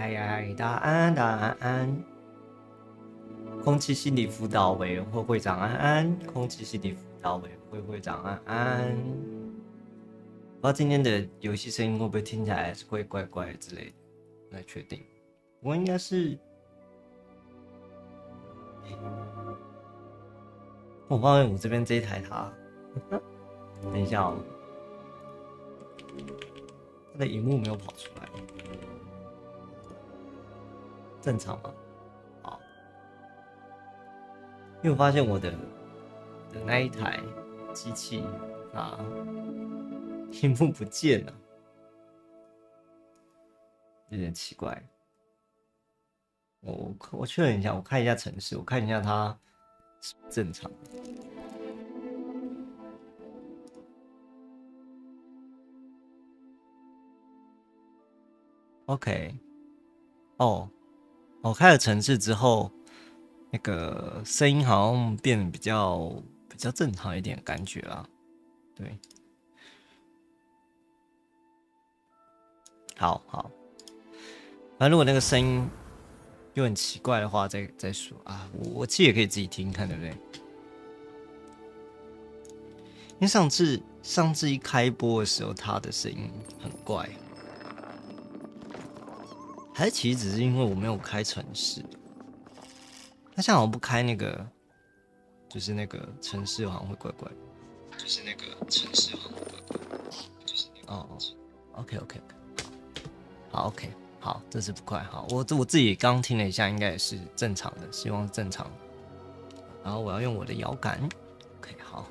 嗨，大安，空气心理辅导委员会会长安，空气心理辅导委员会会长安。不知道今天的游戏声音会不会听起来是会怪怪之类的，不太确定。我应该是，我发现我这边这一台它，等一下哦，它的萤幕没有跑出来，正常吗？好，因为我发现我的那一台机器啊，屏幕不见了，有点奇怪。我确认一下，我看一下程式，我看一下它是不是正常。OK， 哦，我开了程式之后，那个声音好像变得比较正常一点，感觉啊，对，好，反正如果那个声音又很奇怪的话，再说啊。我其实也可以自己听看，对不对？因为上次一开播的时候，它的声音很怪，还是其实只是因为我没有开程式。那像我不开那个，就是那个程式好像会怪怪，就是那个程式好像会怪怪，就是那个哦 ，OK， 好 OK。好，这次不快。好，我自己刚听了一下，应该也是正常的，希望是正常的。然后我要用我的摇杆 ，OK， 好。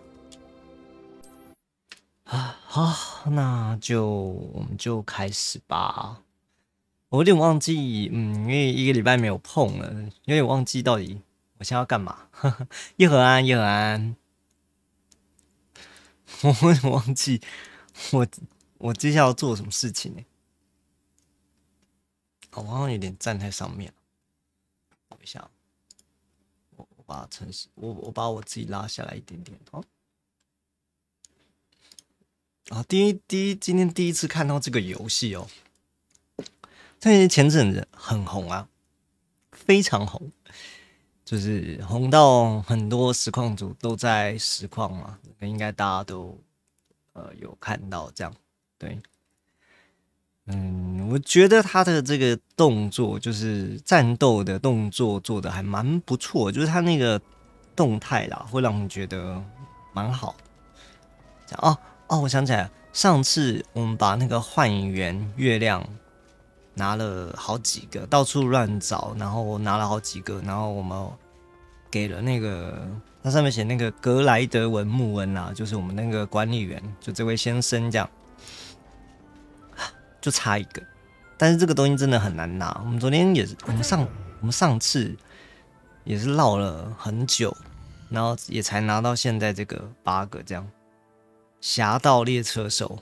好，那我们就开始吧。我有点忘记，因为一个礼拜没有碰了，有点忘记到底我现在要干嘛。叶和安，我有点忘记我接下来要做什么事情呢？我好像有点站在上面，等一下，我把程式，我把我自己拉下来一点点哦。今天第一次看到这个游戏哦，这前阵子很红啊，非常红，就是红到很多实况组都在实况嘛，应该大家都有看到这样，对。我觉得他的这个动作，就是战斗的动作做的还蛮不错，就是他那个动态啦，会让你觉得蛮好的。我想起来了，上次我们把那个幻园月亮拿了好几个，到处乱找，然后拿了好几个，然后我们给了那个，它上面写那个格莱德文穆恩啦，就是我们那个管理员，就这位先生这样。就差一个，但是这个东西真的很难拿。我们昨天也是，我们上次也是绕了很久，然后也才拿到现在这个8个这样。侠盗猎车手，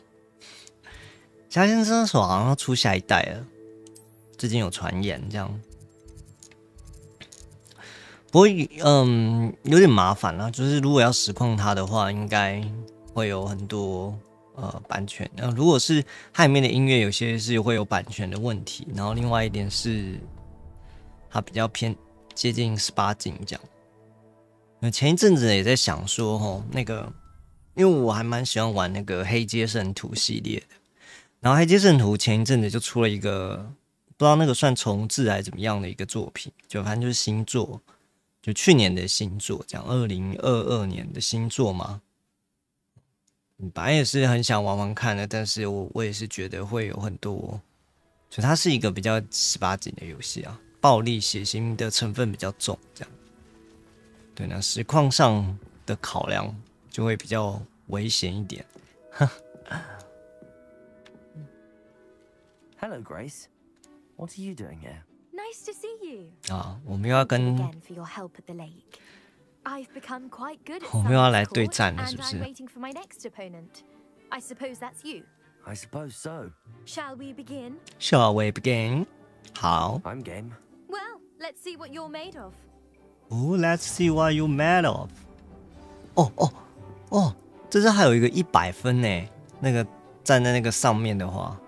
侠先车手好像要出下一代了，最近有传言这样。不过有点麻烦啦，就是如果要实况它的话，应该会有很多。版权，如果是它里面的音乐，有些是会有版权的问题，然后另外一点是它比较偏接近18禁这样。前一阵子也在想说，那个因为我还蛮喜欢玩那个黑街圣徒系列的，然后黑街圣徒前一阵子就出了一个不知道那个算重制还是怎么样的一个作品，就反正就是新作，就去年的新作，这样2022年的新作嘛。本来也是很想玩玩看的，但是我也是觉得会有很多，就它是一个比较18禁的游戏啊，暴力血腥的成分比较重，这样。对，那实况上的考量就会比较危险一点。Hello, Grace. What are you doing here? Nice to see you. 我们又要跟 Again for your help at the lake. I've become quite good at 我们又要来 Summon's 对 Court, 战了，是 and 不 I'm 是？ waiting for my next opponent. I suppose that's you. I suppose so. Shall we begin? Shall we begin? 好。I'm game. Well, let's see what you're made of. Let's see what you made of. 这是还有一个100分呢，那个站在那个上面的话。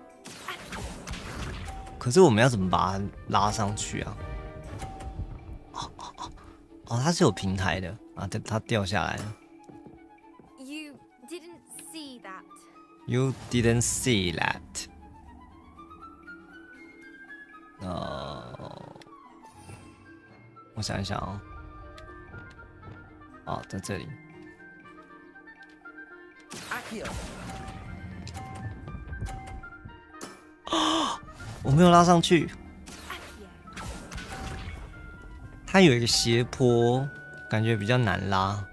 可是我们要怎么把它拉上去啊？哦，它是有平台的啊，它掉下来了。You didn't see that. You didn't see that. 我想一想哦。哦，在这里。我没有拉上去。它有一个斜坡，感觉比较难拉。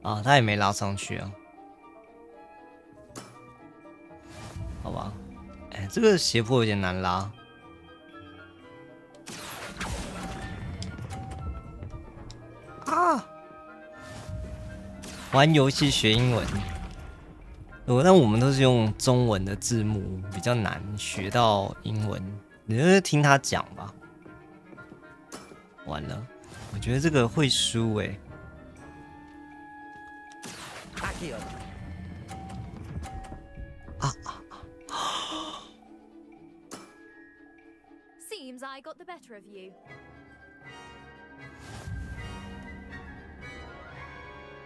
啊，它也没拉上去啊。好吧，哎，这个斜坡有点难拉。啊！玩游戏学英文，但我们都是用中文的字幕，比较难学到英文。你就是听他讲吧。完了，我觉得这个会输哎。Seems I got the better of you.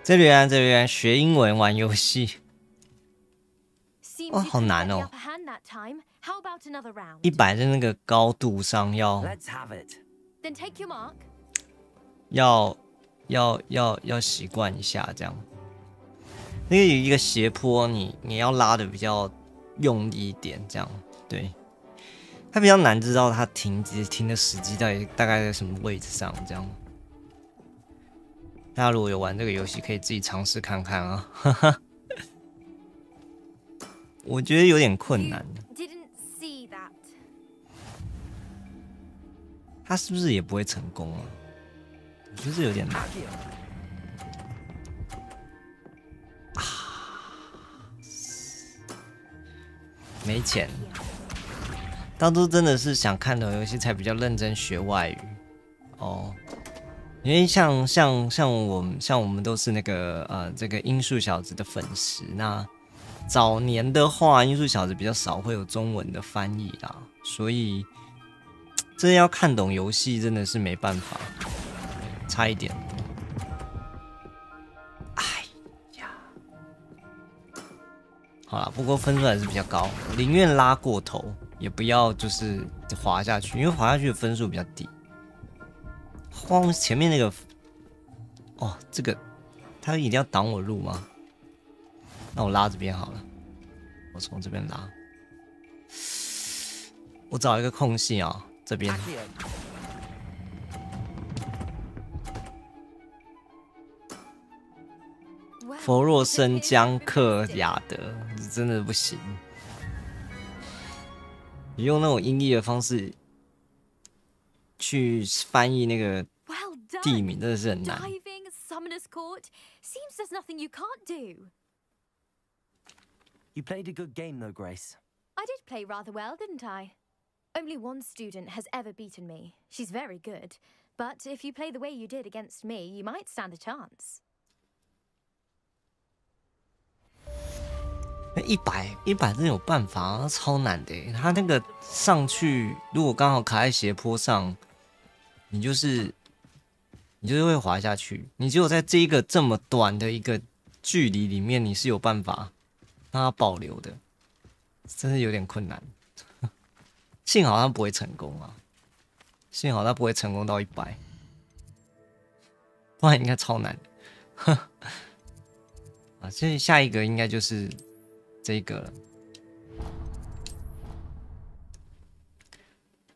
这里啊，学英文玩游戏。哇，好难哦！100在那个高度上要 Then take your mark. 要习惯一下这样。那个有一个斜坡，你要拉的比较用力一点，这样对。它比较难知道它停的时机大概在什么位置上，这样。大家如果有玩这个游戏，可以自己尝试看看啊。我觉得有点困难。他是不是也不会成功啊？我觉得这有点难。没钱。当初真的是想看的游戏才比较认真学外语哦。因为像我们都是那个这个音速小子的粉丝，那早年的话，音速小子比较少会有中文的翻译啦，所以真的要看懂游戏真的是没办法，差一点。哎呀，好啦，不过分数还是比较高，宁愿拉过头，也不要就是滑下去，因为滑下去的分数比较低。光前面那个，哦，这个他一定要挡我路吗？那我拉这边好了，我从这边拉，我找一个空隙啊，这边。佛若生江克雅德，真的不行。你用那种音译的方式去翻译那个地名，真的是很难。Diving, Summoner's Court. Seems there's nothing you can't do. You played a good game, though, Grace. I did play rather well, didn't I? Only one student has ever beaten me. She's very good. But if you play the way you did against me, you might stand a chance. 100真的有办法啊，超难的。他那个上去，如果刚好卡在斜坡上，你就是会滑下去。你只有在这一个这么短的一个距离里面，你是有办法让它保留的，真是有点困难。幸好他不会成功啊，幸好他不会成功到100，不然应该超难的。啊，所以下一个应该就是这个了。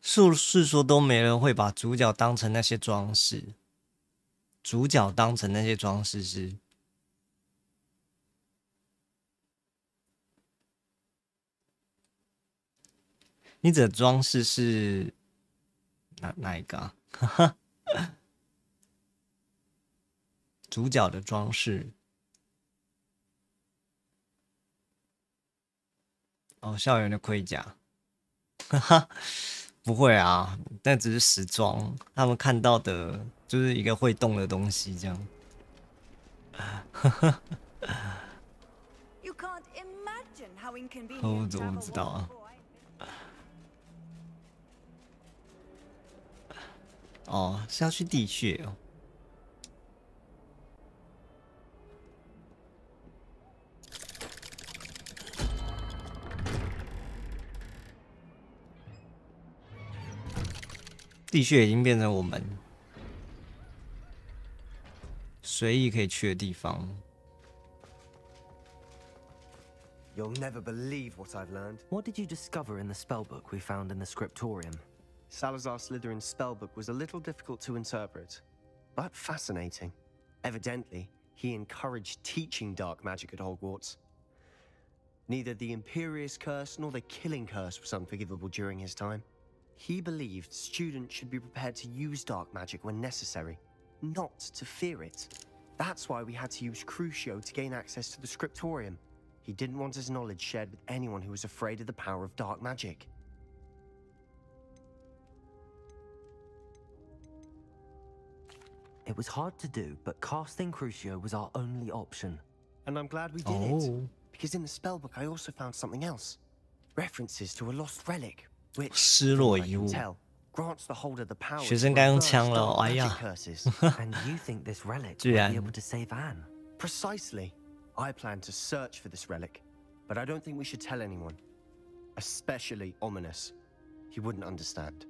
是说都没人会把主角当成那些装饰，主角当成那些装饰是。你指的装饰是哪一个啊？主角的装饰。哦，校园的盔甲。哈哈，不会啊，那只是时装，他们看到的就是一个会动的东西，这样。我不知道啊。哦，是要去地穴哦。地穴已经变成我们随意可以去的地方。 You'll never believe what I've learned. What did you discover in the spellbook we found in the scriptorium? Salazar Slytherin's spellbook was a little difficult to interpret, but fascinating. Evidently, he encouraged teaching dark magic at Hogwarts. Neither the Imperious Curse nor the Killing Curse was unforgivable during his time. He believed students should be prepared to use dark magic when necessary, not to fear it. That's why we had to use Crucio to gain access to the scriptorium. He didn't want his knowledge shared with anyone who was afraid of the power of dark magic. It was hard to do, but casting Crucio was our only option. And I'm glad we did it, because in the spellbook I also found something else. References to a lost relic, which, 失 from 落 what I 遗 can 物， tell, grants the holder the power 学 to 生该用 reverse 枪了， dark 哎 magic 呀， curses. And you think this relic 居 might 然 be able to save Anne? Precisely. I plan to search for this relic, but I don't think we should tell anyone. Especially Ominous. He wouldn't understand.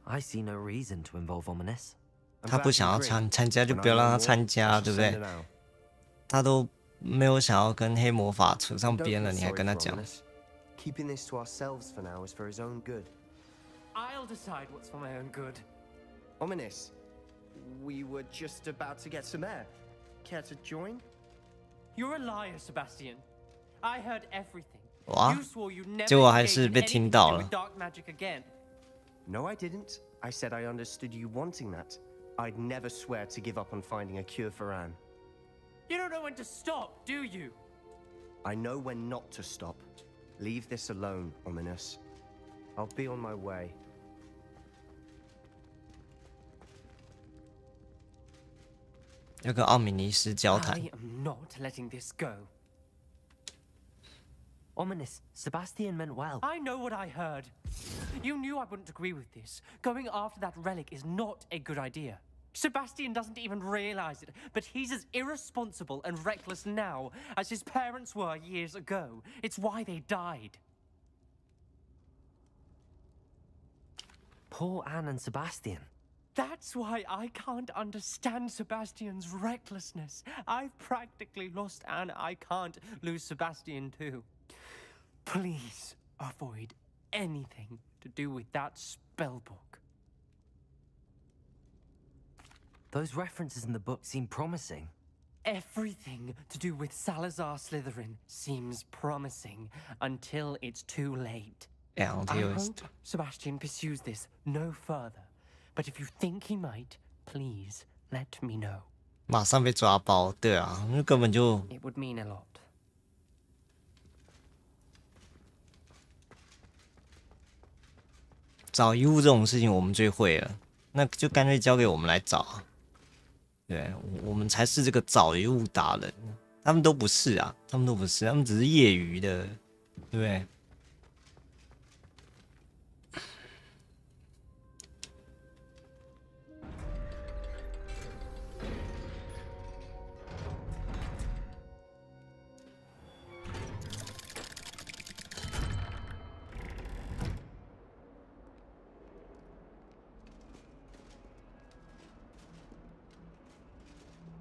I see no reason to involve Ominous. I'm 他 glad 不 you 想要 agree. 参加，就 When 不要 I 让 know 他 more, 参 I 加， shall 对不 send 对 him out. 他都没有想要跟黑魔法扯上 Don't 边了， feel 你还 sorry 跟他 for 讲？ Ominous. Keeping this to ourselves for now is for his own good. I'll decide what's for my own good. Ominous, we were just about to get some air. Care to join? You're a liar, Sebastian. I heard everything. 哇 You swore you'd never 结果还 engage 是 in 被 anything 听 to 到 do 了 with。dark magic again. No, I didn't. I said I understood you wanting that. I'd never swear to give up on finding a cure for Anne. You don't know when to stop, do you? I know when not to stop. Leave this alone, Ominous. I'll be on my way. 要跟奥米尼斯交谈 I。am not letting this go. Ominous, Sebastian meant well. I know what I heard. You knew I wouldn't agree with this. Going after that relic is not a good idea. Sebastian doesn't even realize it, but he's as irresponsible and reckless now as his parents were years ago. It's why they died. Poor Anne and Sebastian. That's why I can't understand Sebastian's recklessness. I've practically lost Anne. I can't lose Sebastian too. Please avoid anything to do with that spellbook. Those references in the book seem promising. Everything to do with Salazar Slytherin seems promising until it's too late. I hope Sebastian pursues this no further. But if you think he might, please let me know. 马上被抓包，对啊，那根本就 It would mean a lot. 找遗物这种事情我们最会了，那就干脆交给我们来找啊。对，我们才是这个找遗物达人，他们都不是啊，他们都不是，他们只是业余的，对不对？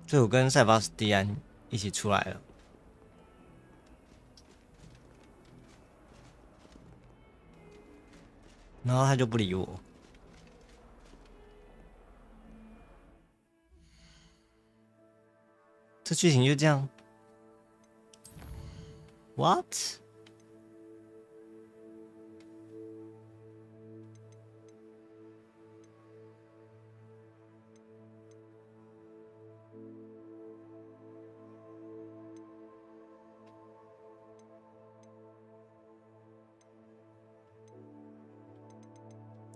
所以我跟塞巴斯蒂安一起出来了，然后他就不理我。这剧情就这样 ？What？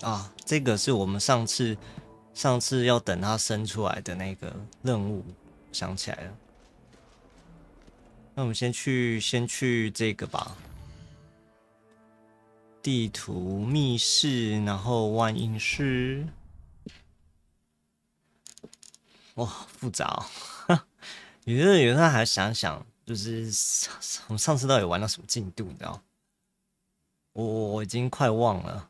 啊，这个是我们上次要等它生出来的那个任务，想起来了。那我们先去这个吧。地图、密室，然后万应室。哇，复杂哦！有时候还想想，就是我们上次到底玩到什么进度，你知道？我已经快忘了。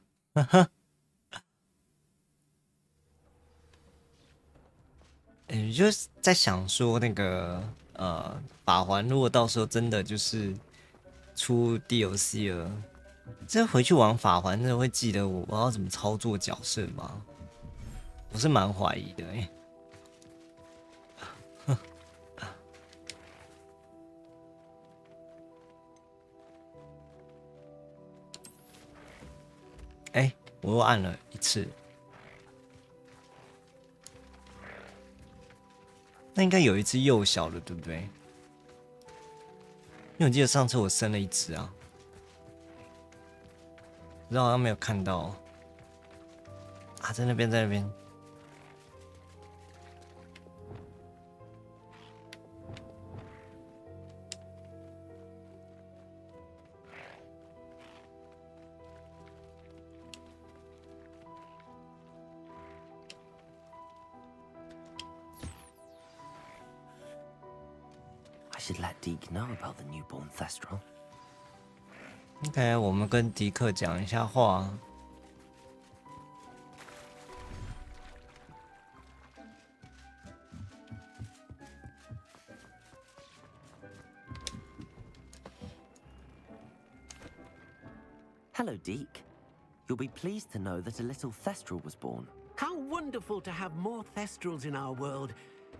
就是在想说那个法环，如果到时候真的就是出 DLC 了，这回去玩法环，真的会记得我要怎么操作角色吗？我是蛮怀疑的我又按了一次。那应该有一只幼小的，对不对？因为我记得上次我生了一只啊，不知道好像没有看到啊，在那边，在那边。I should let Deke know about the newborn Thestral. OK， 我们跟迪克讲一下话。Hello, Deke. You'll be pleased to know that a little Thestral was born. How wonderful to have more Thestrals in our world.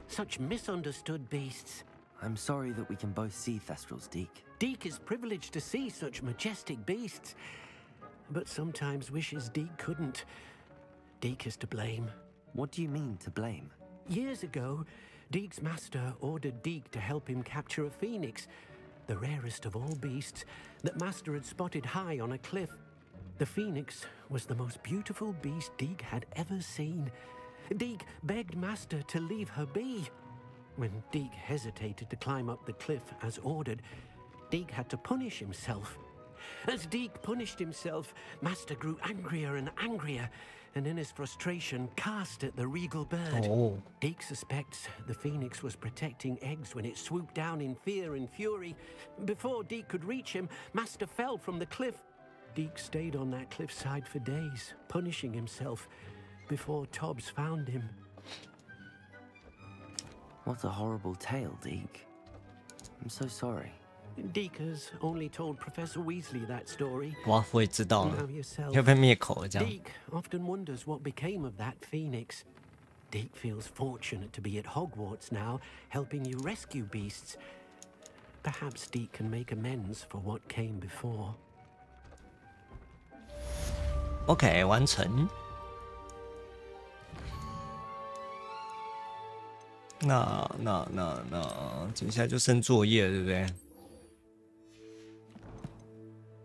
Such misunderstood beasts. I'm sorry that we can both see Thestrals, Deke. Deke is privileged to see such majestic beasts, but sometimes wishes Deke couldn't. Deke is to blame. What do you mean, to blame? Years ago, Deke's master ordered Deke to help him capture a phoenix, the rarest of all beasts, that master had spotted high on a cliff. The phoenix was the most beautiful beast Deke had ever seen. Deke begged master to leave her be. When Deke hesitated to climb up the cliff as ordered, Deke had to punish himself. As Deke punished himself, master grew angrier and angrier, and in his frustration cast at the regal bird. Oh. Deke suspects the phoenix was protecting eggs when it swooped down in fear and fury. Before Deke could reach him, master fell from the cliff. Deke stayed on that cliffside for days, punishing himself, before Tobbs found him. What a horrible tale, Deke. I'm so sorry. Deke has only told Professor Weasley that story. 我会知道了 Now，yourself. 要被灭口了这样。 Deke often wonders what became of that phoenix. Deke feels fortunate to be at Hogwarts now, helping you rescue beasts. Perhaps Deke can make amends for what came before. OK， 完成。那，接下来就剩作业了，对不对？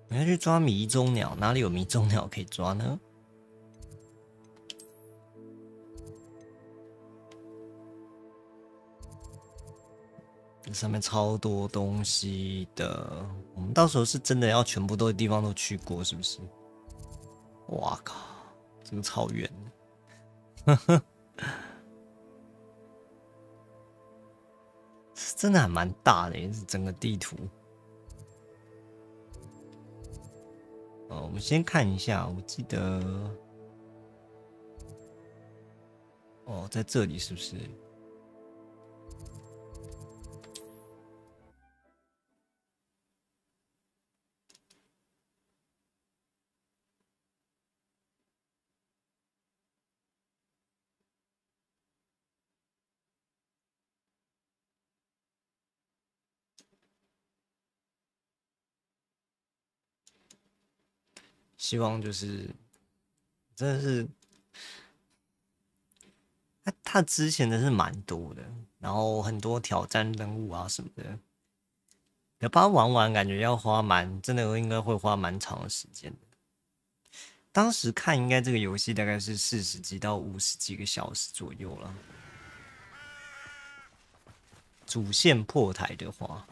我要去抓迷踪鸟，哪里有迷踪鸟可以抓呢？这上面超多东西的，我们到时候是真的要全部都地方都去过，是不是？哇靠，这个超远的。真的还蛮大的耶，整个地图。我们先看一下，我记得，在这里是不是？希望就是真的是，他之前的是蛮多的，然后很多挑战任务啊什么的，要把它玩完，感觉要花真的应该会花蛮长的时间的。当时看应该这个游戏大概是40几到50几个小时左右了。主线破台的话，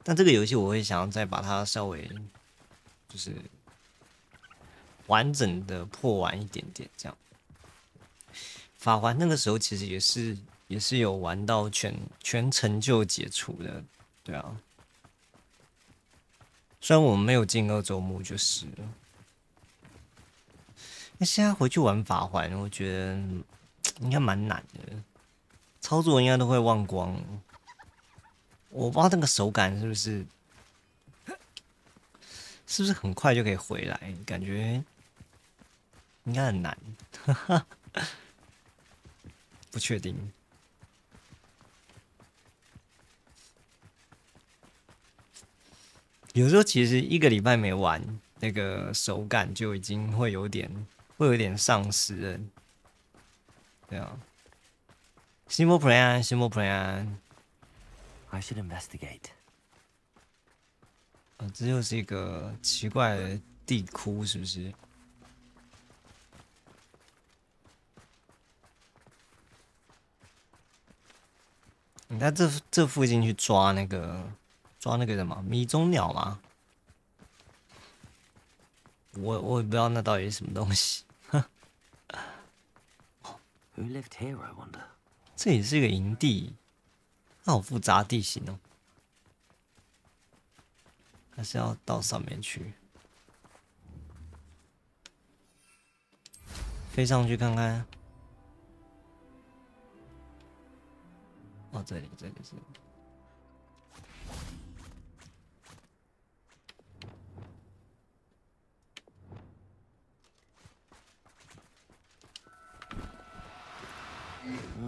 但这个游戏我会想要再把它稍微就是完整的破完一点点这样。法环那个时候其实也是有玩到全成就解除的，对啊。虽然我们没有进2周目就是了。那现在回去玩法环，我觉得应该蛮难的，操作应该都会忘光了。我不知道那个手感是不是很快就可以回来，感觉应该很难，不确定。有时候其实1个礼拜没玩，那个手感就已经会有点丧失了。对啊 ，Simple Plan，Simple Plan。I should investigate. 这又是一个奇怪的地窟，是不是？你看这附近去抓那个什么迷踪鸟吗？我也不知道那到底是什么东西。Who lived here, I wonder? 这也是一个营地，它好复杂地形哦，还是要到上面去，飞上去看看。哦，这里。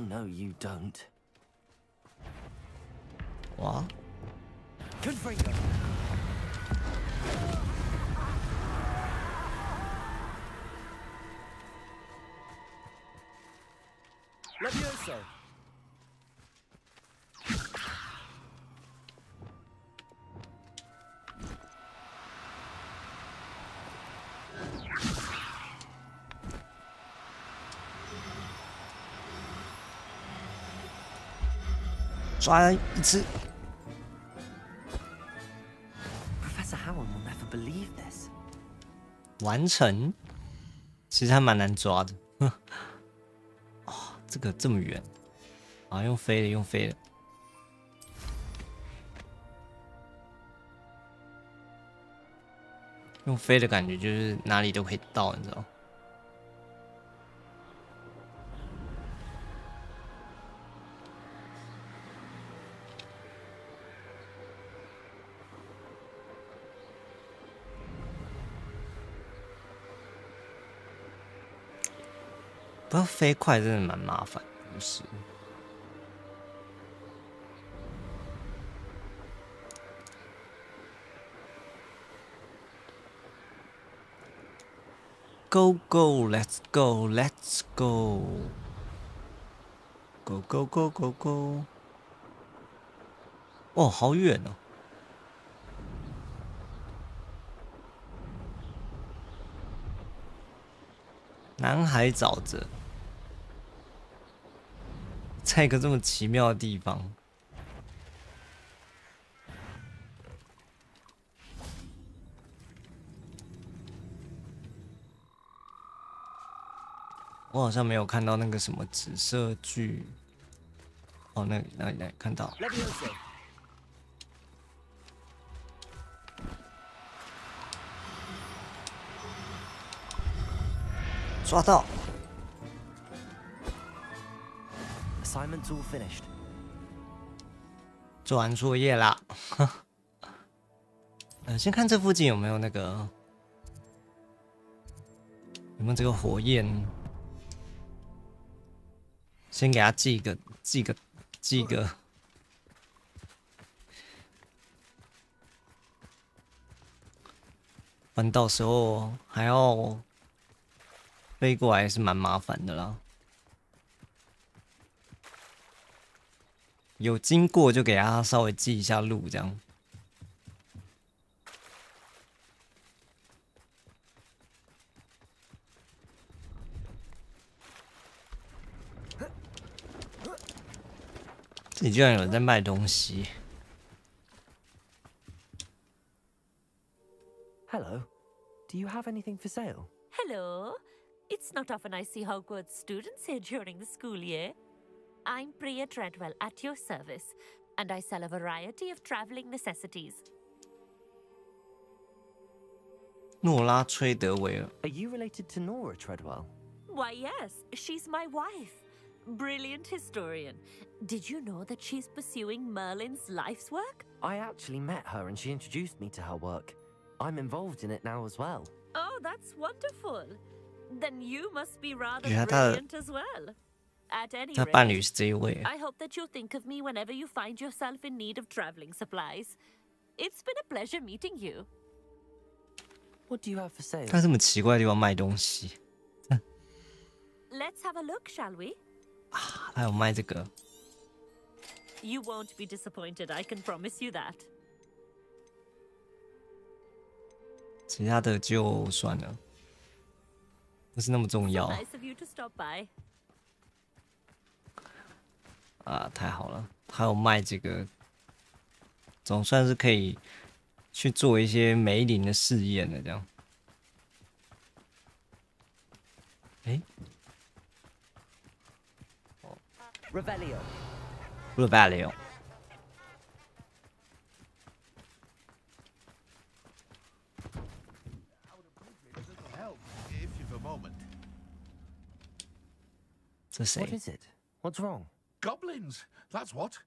No, you don't. 哇！ Confringo. Levioso. 抓一次。Professor Howard will never believe this. 完成，其实还蛮难抓的。哦，这个这么远，啊，用飞的，用飞的。用飞的感觉就是哪里都可以到，你知道？不过飞快真的蛮麻烦，不是？Go go, let's go, let's go, go go go go go。哦，好远哦！南海沼泽，在一个这么奇妙的地方。我好像没有看到那个什么紫色巨。哦，那里看到。抓到。Assignment's all finished. 做完作业啦。先看这附近有没有那个，有没有这个火焰。先给他记个，不然到时候还要飞过来，是蛮麻烦的啦。有经过就给他稍微记一下路，这样。这里居然有人在卖东西。Hello. Do you have anything for sale? Hello. It's not often I see Hogwarts students here during the school year. I'm Priya Treadwell at your service, and I sell a variety of traveling necessities. 诺拉·崔德维尔。Are you related to Nora Treadwell? Why, yes, she's my wife. Brilliant historian. Did you know that she's pursuing Merlin's life's work? I actually met her and she introduced me to her work. I'm involved in it now as well. Oh, that's wonderful. Then you must be rather 觉得他的 brilliant as well. At any 他伴侣 rate, 是这一位。 I hope that you'll think of me whenever you find yourself in need of traveling supplies. It's been a pleasure meeting you. What do you have for sale? 他这么奇怪的地方卖东西 Let's have a look, shall we? 啊，他有卖这个。 You won't be disappointed, I can promise you that. 其他的就算了，不是那么重要 Nice of you to stop by. 啊！太好了，还有卖这个，总算是可以去做一些梅林的试验了。这样，哎 Revelio. ，Revelio， Help, if you've a moment. 这谁 What？is it? What's wrong? Goblins, that's what.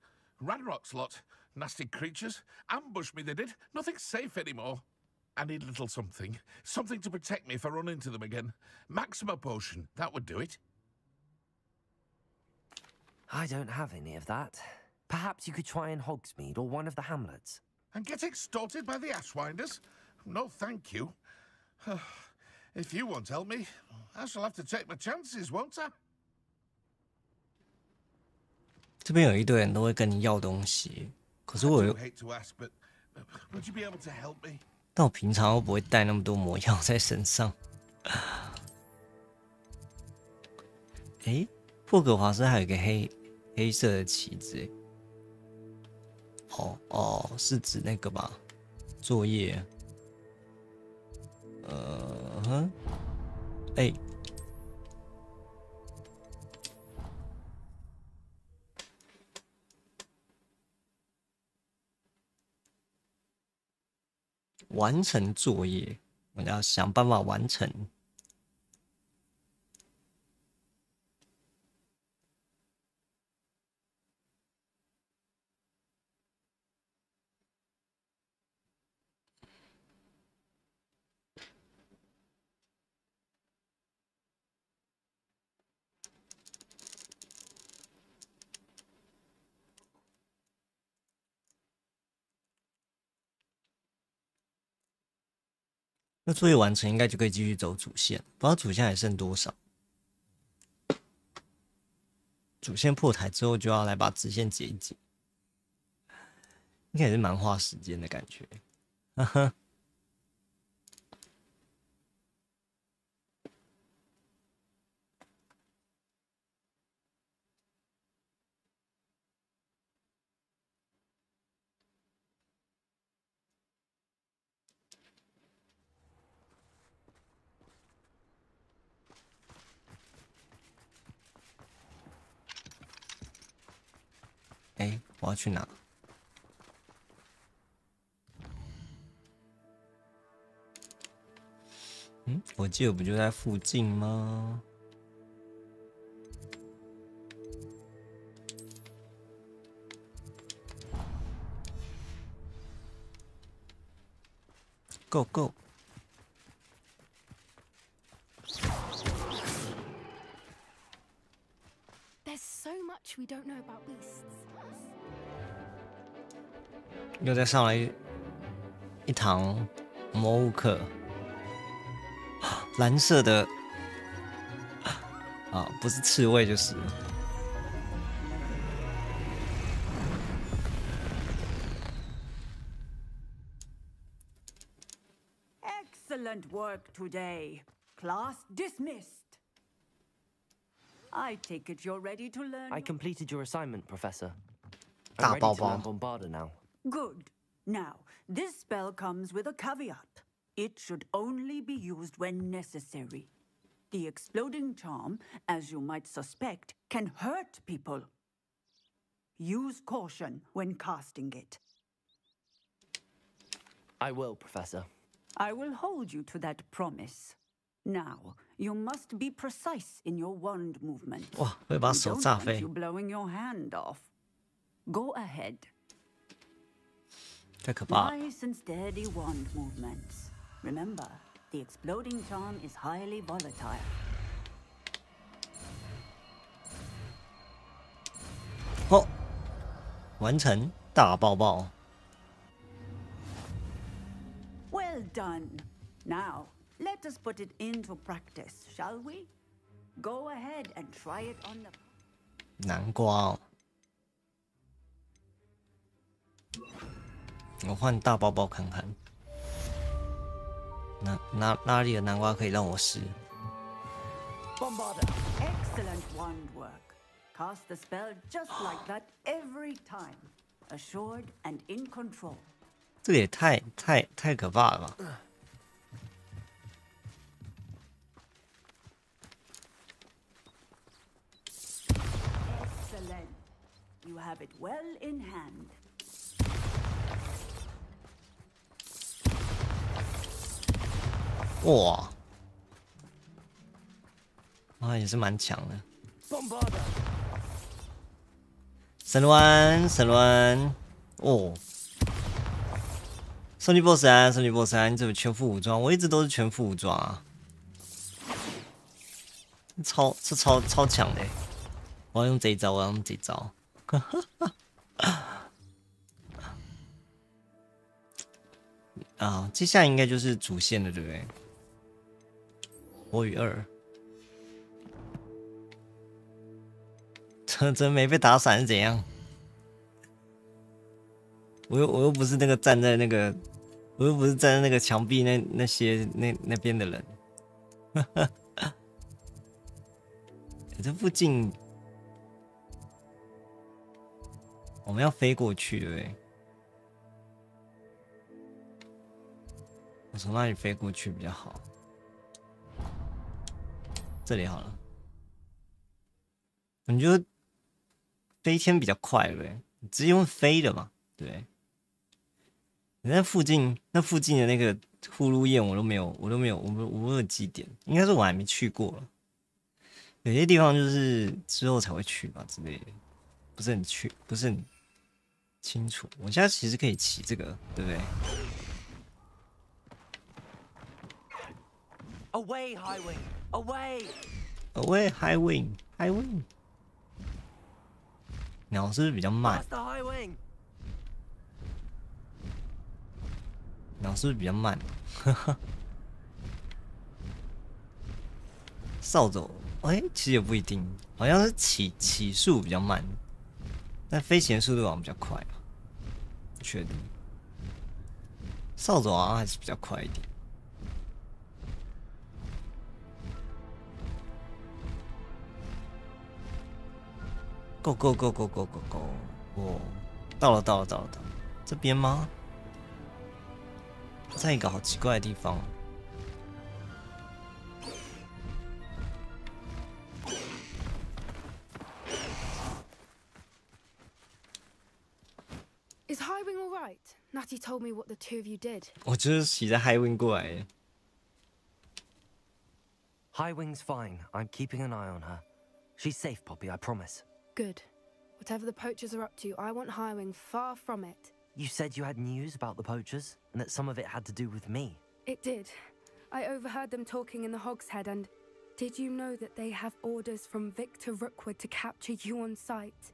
Ranrock's lot. Nasty creatures. Ambush me, they did. Nothing's safe anymore. I need a little something. Something to protect me if I run into them again. Maxima potion, that would do it. I don't have any of that. Perhaps you could try in Hogsmeade or one of the hamlets. And get extorted by the Ashwinders? No, thank you. If you won't help me, I shall have to take my chances, won't I? 这边有一堆人都会跟你要东西，可是 I 我 do 又， hate to ask, but would you be able to help me? 但我平常又不会带那么多魔药在身上。哎，霍格华兹还有一个黑色的旗子，哎，哦，是指那个吧？作业，哎，完成作业，我要想办法完成。那作业完成，应该就可以继续走主线。不知道主线还剩多少。主线破台之后，就要来把支线解一解，应该也是蛮花时间的感觉。哈哈。哎，我要去哪？我记得不就在附近吗？Go go！ There's so much we don't know about beasts. 又再上来一堂魔物课，蓝色的啊，不是刺猬就是。Excellent work today. Class dismissed. I take it you're ready to learn. I completed your assignment, Professor. 大 I'm 包 ready to 包 learn Bombarda now. Good. Now, this spell comes with a caveat. It should only be used when necessary. The exploding charm, as you might suspect, can hurt people. Use caution when casting it. I will, Professor. I will hold you to that promise. Now, you must be precise in your wand movement. 哇，会把 We 手 don't 炸 want 飞 you， blowing your hand off. Go ahead. 太可怕了。 Nice and steady wand movements. Remember, the exploding charm is highly volatile. 哦，完成大爆爆。 Well done. Now, let us put it into practice, shall we? Go ahead and try it on the... 南瓜哦，我换大包包看看，哪里的南瓜可以让我试？ Bombarda. Excellent wand work. Cast the spell just like that every time. Assured and in control. 这个也太可怕了吧！ Excellent. You have it well in hand. 哇，啊也是蛮强的。 Bombarda. 神鸾，哦，升级 BOSS 啊，升级 BOSS 啊！你怎么全副武装？我一直都是全副武装啊，超强的！我要用这一招，我要用这一招。啊，接下来应该就是主线了，对不对？火与2，真没被打散是怎样？我又不是那个站在那个，我又不是站在那个墙壁那边的人。这附近我们要飞过去，对不对？我从哪里飞过去比较好？这里好了。你觉得飞天比较快，对不对？直接用飞的嘛，对不对？那附近的那个呼噜宴我都没有记点，应该是我还没去过了。有些地方就是之后才会去吧之类的，不是很清楚。我现在其实可以骑这个，对不对？ Away, High Wing! Away! Away, High Wing, High Wing. 鸟是不是比较慢？ Faster, High Wing! 鸟是不是比较慢？扫帚，哎，其实也不一定，好像是起速比较慢，但飞行速度好像比较快啊，不确定。扫帚好像还是比较快一点。 Go go go go go go go！ 哦，到了，这边吗？在一个好奇怪的地方。 Is Highwing all right? Natty told me what the two of you did. 我就是骑着 High Wing 过来的。 High Wing's fine. I'm keeping an eye on her. She's safe, Poppy, I promise. Good. Whatever the poachers are up to, I want Highwing far from it. You said you had news about the poachers, and that some of it had to do with me. It did. I overheard them talking in the Hogshead, and did you know that they have orders from Victor Rookwood to capture you on sight?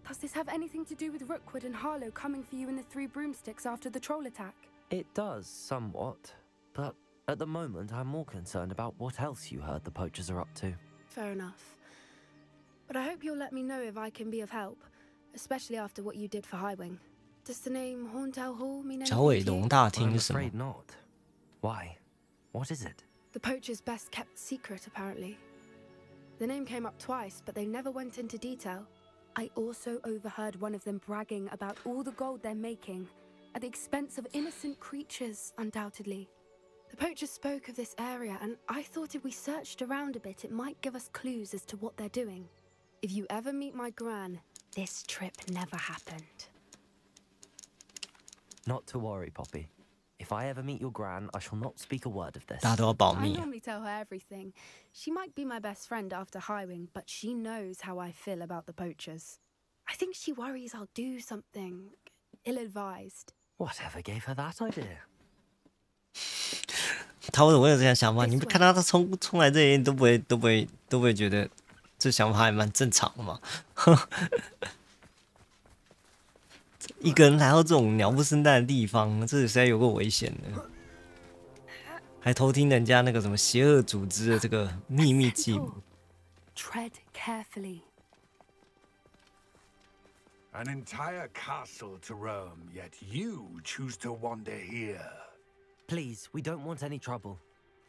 Does this have anything to do with Rookwood and Harlow coming for you in the Three Broomsticks after the troll attack? It does, somewhat. But at the moment, I'm more concerned about what else you heard the poachers are up to. Fair enough. But I hope you'll let me know if I can be of help, especially after what you did for Highwing. Does the name Horntail Hall mean anything 小尾 to you? 龙大厅 I'm 是什么？ afraid not. Why? What is it? The poacher's best kept secret, apparently. The name came up twice, but they never went into detail. I also overheard one of them bragging about all the gold they're making, at the expense of innocent creatures, undoubtedly. The poachers spoke of this area, and I thought if we searched around a bit, it might give us clues as to what they're doing. If you ever meet my gran, this trip never happened. Not to worry, Poppy. If I ever meet your gran, I shall not speak a word of this. 大家都要保 I 密。 normally tell her everything. She might be my best friend after Highwing, but she knows how I feel about the poachers. I think she worries I'll do something ill-advised. Whatever gave her that idea? 他为什么会有这样想法？你看他冲来这里，你都不会觉得这想法还蛮正常的嘛？一个人来到这种鸟不生蛋的地方，这实在有够危险的，还偷听人家那个什么邪恶组织的这个秘密计谋。Tread carefully. An entire castle to roam, yet you choose to wander here. Please, we don't want any trouble.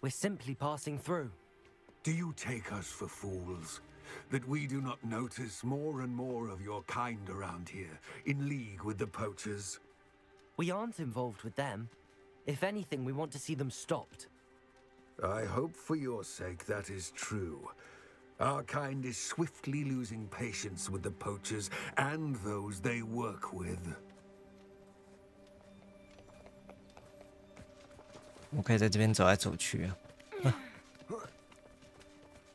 We're simply passing through. Do you take us for fools? That we do not notice more and more of your kind around here, in league with the poachers? We aren't involved with them. If anything, we want to see them stopped. I hope for your sake that is true. Our kind is swiftly losing patience with the poachers and those they work with. 我可以在这边走来走去啊。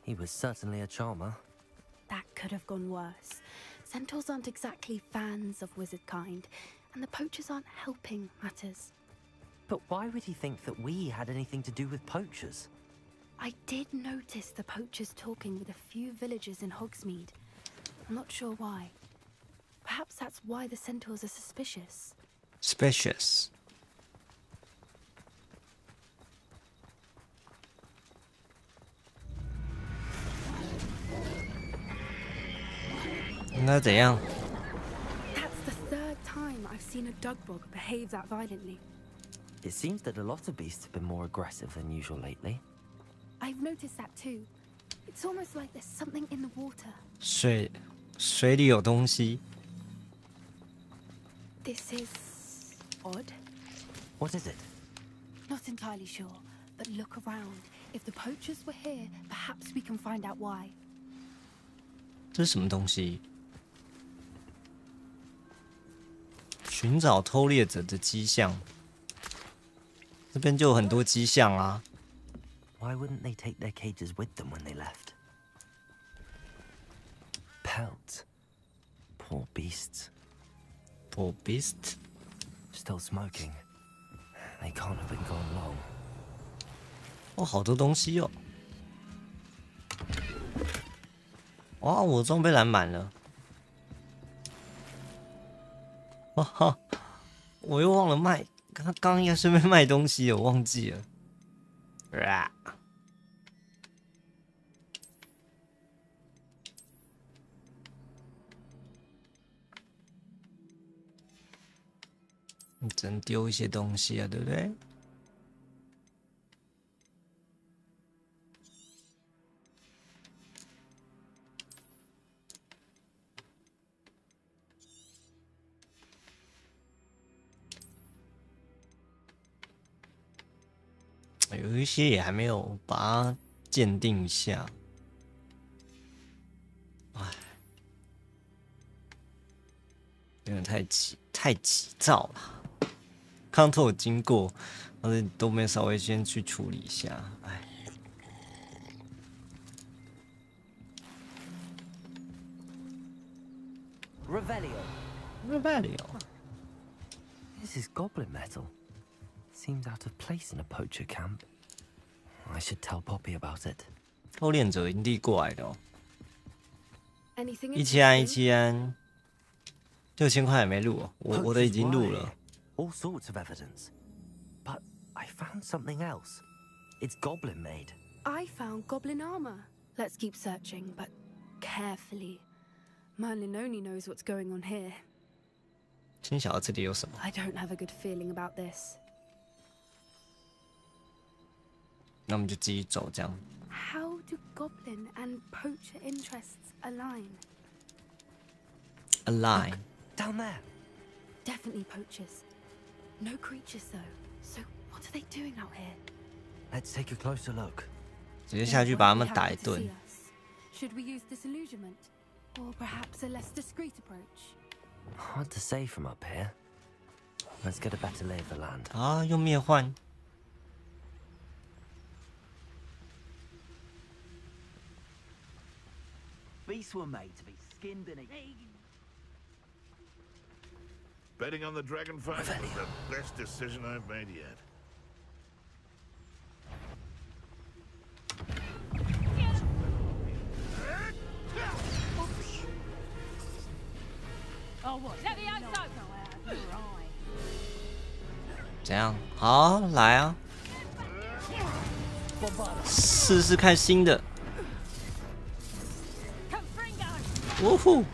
He was certainly a charmer. That could have gone worse. Centaurs aren't exactly fans of wizard kind, and the poachers aren't helping matters. But why would he think that we had anything to do with poachers? I did notice the poachers talking with a few villagers in Hogsmeade. I'm not sure why. Perhaps that's why the centaurs are suspicious. Suspicious. 那怎样？ That's the third time I've seen a dugbog behave that violently. It seems that a lot of beasts have been more aggressive than usual lately. I've noticed that too. It's almost like there's something in the water. 水里有东西。 This is odd. What is it? Not entirely sure, but look around. If the poachers were here, perhaps we can find out why. 这是什么东西？寻找偷猎者的迹象。这边就有很多迹象啊。 Why wouldn't they take their cages with them when they left? Pelt. Poor beasts. Poor beast. Still smoking. They can't have been gone long. 哦，好多东西哦。哇，我装备栏满了。哇哈，我又忘了卖，刚应该顺便卖东西，我忘记了。啊！你只能丢一些东西啊，对不对？有一些也还没有把它鉴定一下，哎，有点太急躁了。刚都有经过，但是都没稍微先去处理一下，哎。Revelio. This is goblin metal. Seems out of place in a poacher camp. I should tell Poppy about it. 偷猎者营地过来的哦。 Anything 17安，6000块也没录哦，我的已经录了。 All sorts of evidence. But I found something else. It's goblin made. I found goblin armor. Let's keep searching, but carefully. Merlin only knows what's going on here. 先晓得这里有什么。 I don't have a good feeling about this. 那我们就继续走，这样。 How do goblin and poacher interests align? Align. Down there. Definitely poachers. No creatures though. So what are they doing out here? Let's take a closer look. 直接下去把他们打一顿。 Should we use disillusionment, or perhaps a less discreet approach? Hard to say from up here. Let's get a better lay of the land. 啊，用灭幻。 Beasts were made to be skinned and eaten. Betting on the dragon fight was the best decision I've made yet. Oh, what? Let me outside. 怎样？好，来啊！试试看新的。呜呼！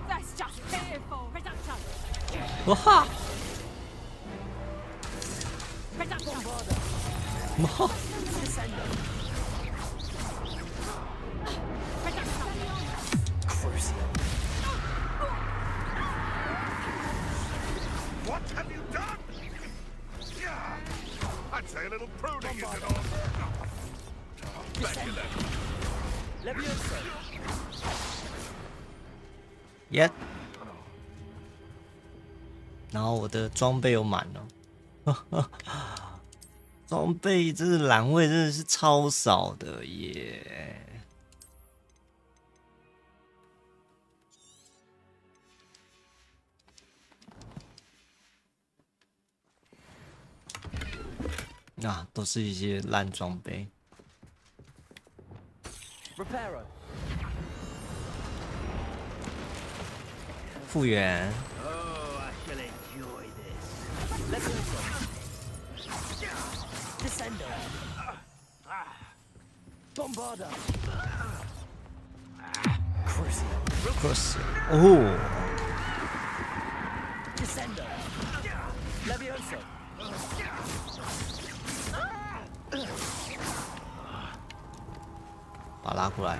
That's just fearful. Reduction. 哇哈！ Reduction. 哇！ What have you done? I'd say a little pruning is in order. Back to that.耶！然后我的装备又满了，装备真的栏位真的是超少的耶。啊，都是一些烂装备。 Reparo. 复原。 Oh, I shall enjoy this. Let's go. Descender. Bombarder. Cross。哦。 Descender. Levioso. 把它拉过来。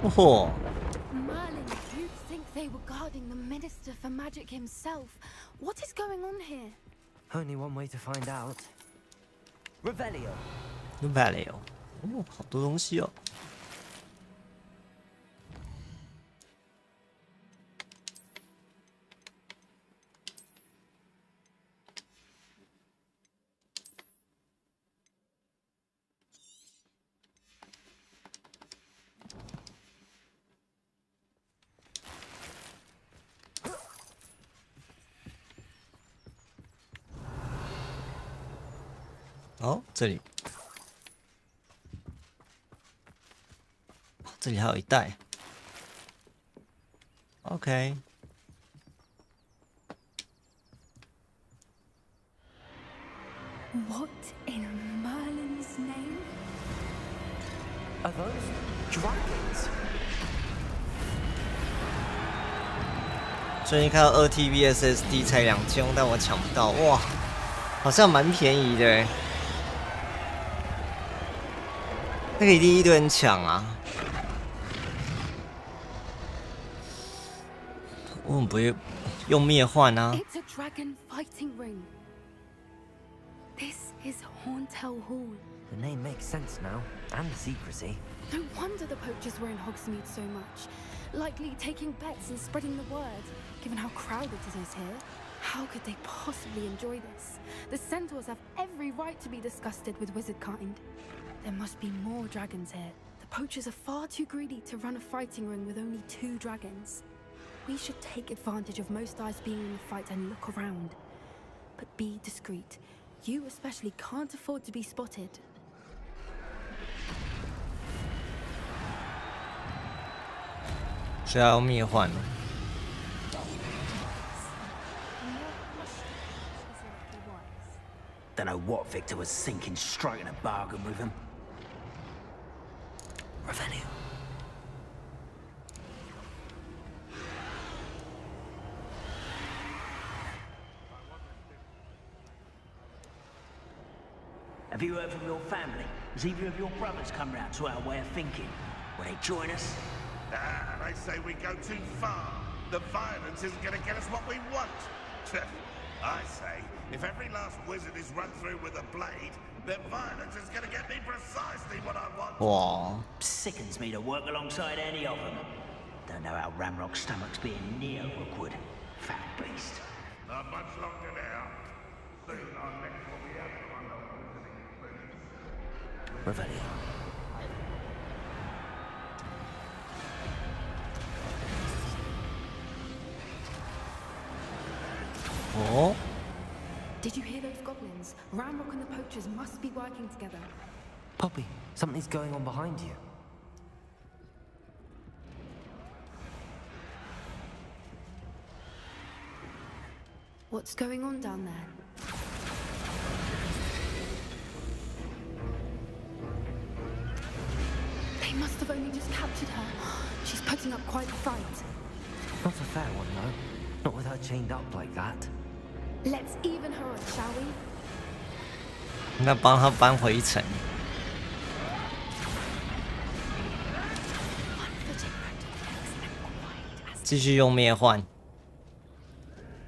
嚯！ Merlin, you'd think they were guarding the Minister for Magic himself. What is going on here? Only one way to find out. Revelio. Revelio。哦，好多东西哦。 哦，这里，这里还有一袋。OK。What in Merlin's name? Are those dragons? 最近看到2TB SSD 才2000，但我抢不到，哇，好像蛮便宜的哎。 那个一定一堆人抢啊！为什么不用灭幻啊？ It's a dragon fighting ring. This is Hauntel Hall. The name makes sense now, and the secrecy. No wonder the poachers were in Hogsmeade so much. Likely taking bets and spreading the word, given how crowded it is here. How could they possibly enjoy this? The centaurs have every right to be disgusted with wizard kind. There must be more dragons here. The poachers are far too greedy to run a fighting ring with only 2 dragons. We should take advantage of most eyes being in the fight and look around. But be discreet. You especially can't afford to be spotted. 所以要灭幻了。 Don't know what Victor was thinking, striking a bargain with him. Revelio. Have you heard from your family? Has either of your brothers come round to our way of thinking? Will they join us? They say we go too far. The violence isn't going to get us what we want. I say, if every last wizard is run through with a blade, then violence is going to get me precisely what I want. Wow. Sickens me to work alongside any of them. Don't know how Ramrock's stomach's being near Rookwood. Fat beast. Not much longer now. Soon our next will be out from under wizarding. Revelio. Oh. Did you hear those goblins? Ramrock and the poachers must be working together. Poppy, something's going on behind you. What's going on down there? They must have only just captured her. She's putting up quite a fight. Not a fair one, though. Not with her chained up like that. Let's even her up, shall we? 那帮他搬回城。继续用灭幻，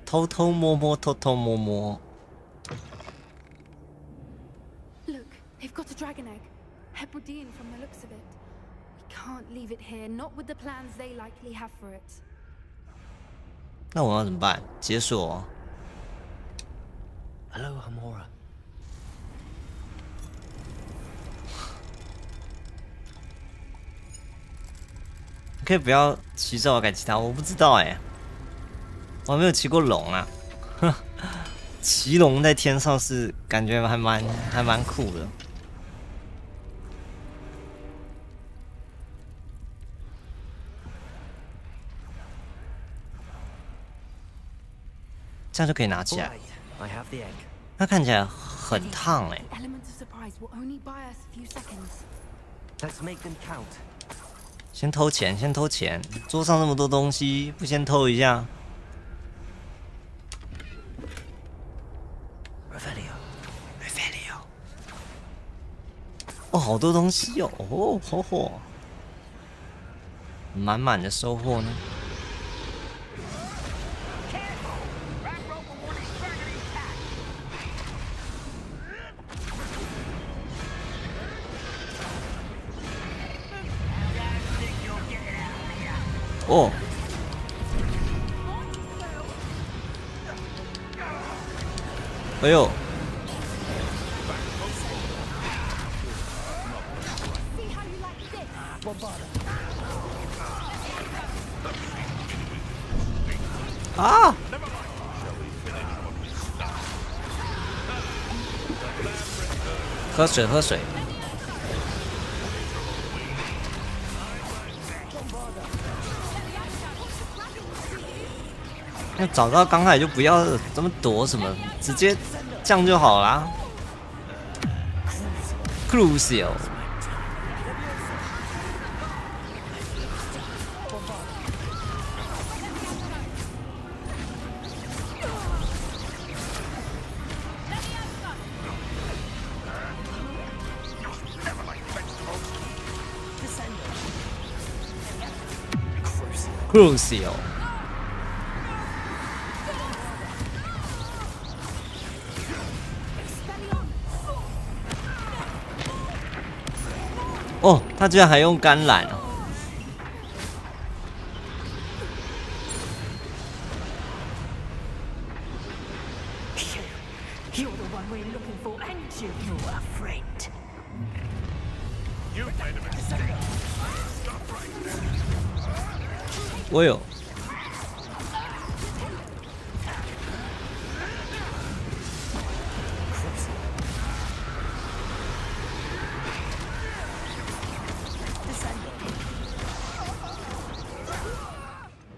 偷偷摸摸，偷偷摸摸。Look, they've got a dragon egg. Hebridean from the looks of it. We can't leave it here, not with the plans they likely have for it. 那我要怎么办？解锁。Hello, Hamora. 可以不要骑着我改其他，我不知道哎，我还没有骑过龙啊。骑龙在天上是感觉还蛮酷的。这样就可以拿起来。它看起来很烫哎。先偷钱，先偷钱！桌上那么多东西，不先偷一下 ？Revelio， 哦，好多东西哦，哦，好火，满满的收获呢。哦，哎呦！啊！喝水，喝水。那找到刚才就不要这么躲什么，直接这样就好啦。Crucial。Crucial。哦，他居然还用橄榄哦！ 我有。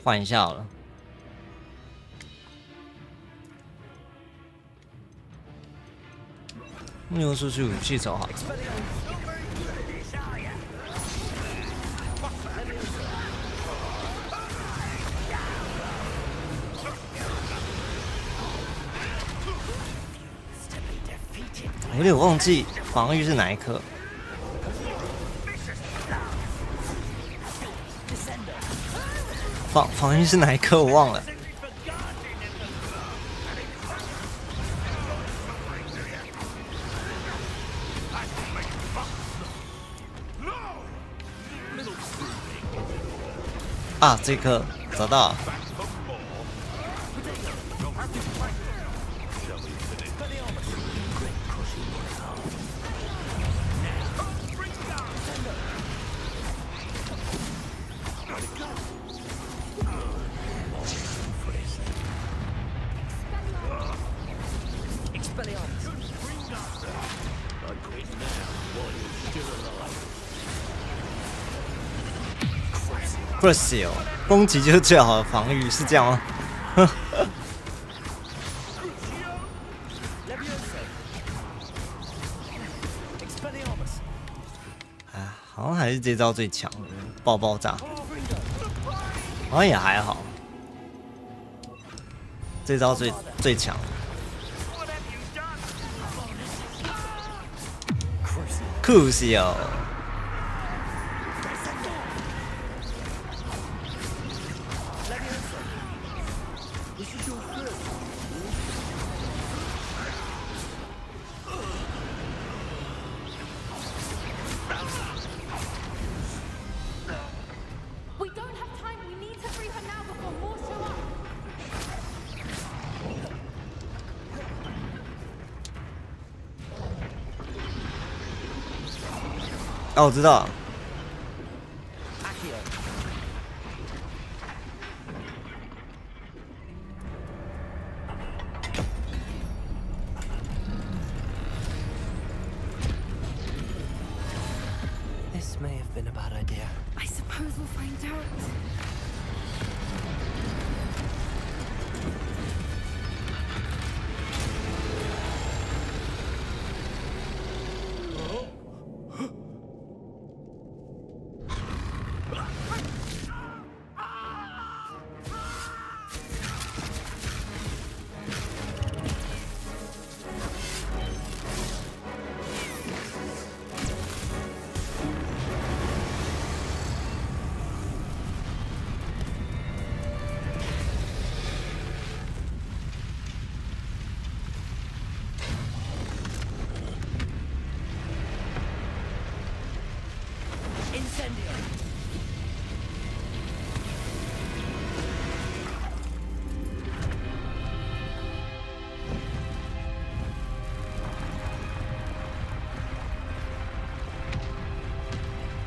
换一下好了。溜出去武器走好了。我有点忘记防御是哪一颗。防御是哪一颗我忘了。啊，这颗找到了。Crucial 攻击就是最好的防御，是这样吗？哎，好像还是这招最强的，爆炸，好像也还好，这招最强。Crucial。哦，我知道。This may have been a bad idea. I suppose we'll find out.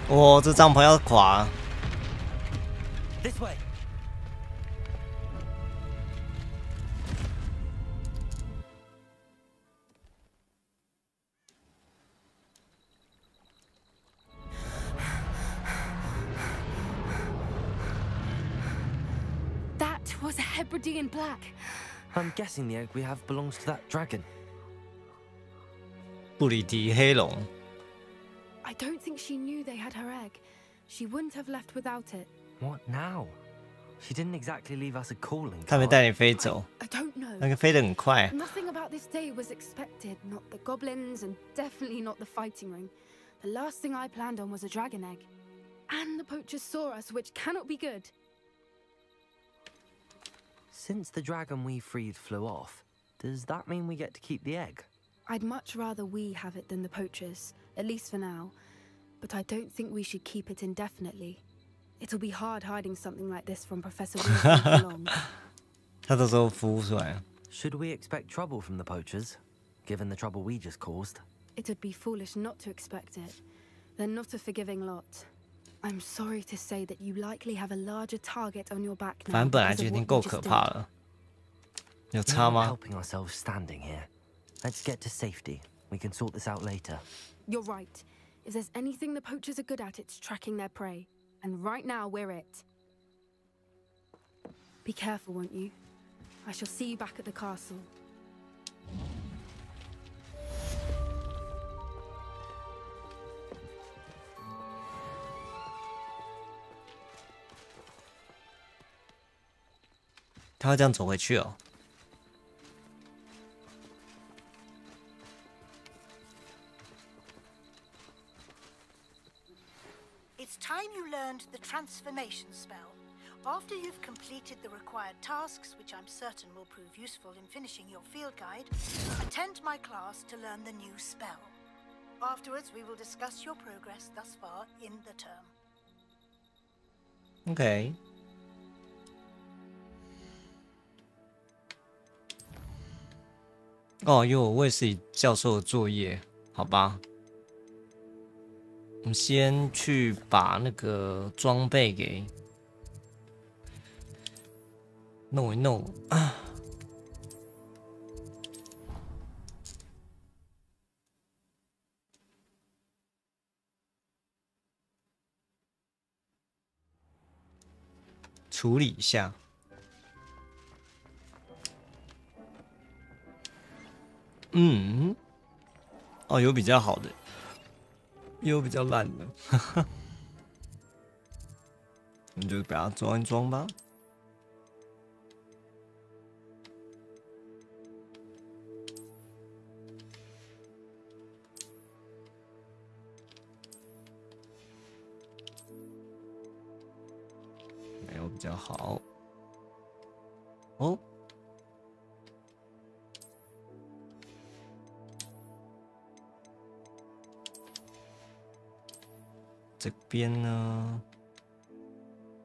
哇，这帐篷要垮。This way. That was a Hebridean black. I'm guessing the egg we have belongs to that dragon. 布里迪黑龙。I don't think she knew they had her egg. She wouldn't have left without it. What now? She didn't exactly leave us a calling card. 他没带你飞走。I don't know. 那个飞得很快。Nothing about this day was expected. Not the goblins, and definitely not the fighting ring. The last thing I planned on was a dragon egg. And the poachers saw us, which cannot be good. Since the dragon we freed flew off, does that mean we get to keep the egg? I'd much rather we have it than the poachers, at least for now. But I don't think we should keep it indefinitely. It'll be hard hiding something like this from Professor Weasley for long. 他到时候孵出来。Should we expect trouble from the poachers, given the trouble we just caused? It would be foolish not to expect it. They're not a forgiving lot. I'm sorry to say that you likely have a larger target on your back now. 反正本来就已经够可怕了，有差吗？ Helping ourselves standing here. Let's get to safety. We can sort this out later. You're right. If there's anything the poachers are good at, it's tracking their prey. And right now, we're it. Be careful, won't you? I shall see you back at the castle. 他要这样走回去哦。It's time you learned the transformation spell. After you've completed the required tasks, which I'm certain will prove useful in finishing your field guide, attend my class to learn the new spell. Afterwards, we will discuss your progress thus far in the term. OK。哦，有卫斯理教授的作业，好吧。我们先去把那个装备给弄一弄啊。处理一下。嗯，哦，有比较好的，也有比较烂的，哈哈。我们就把它装一装吧。没有比较好。哦。这边呢？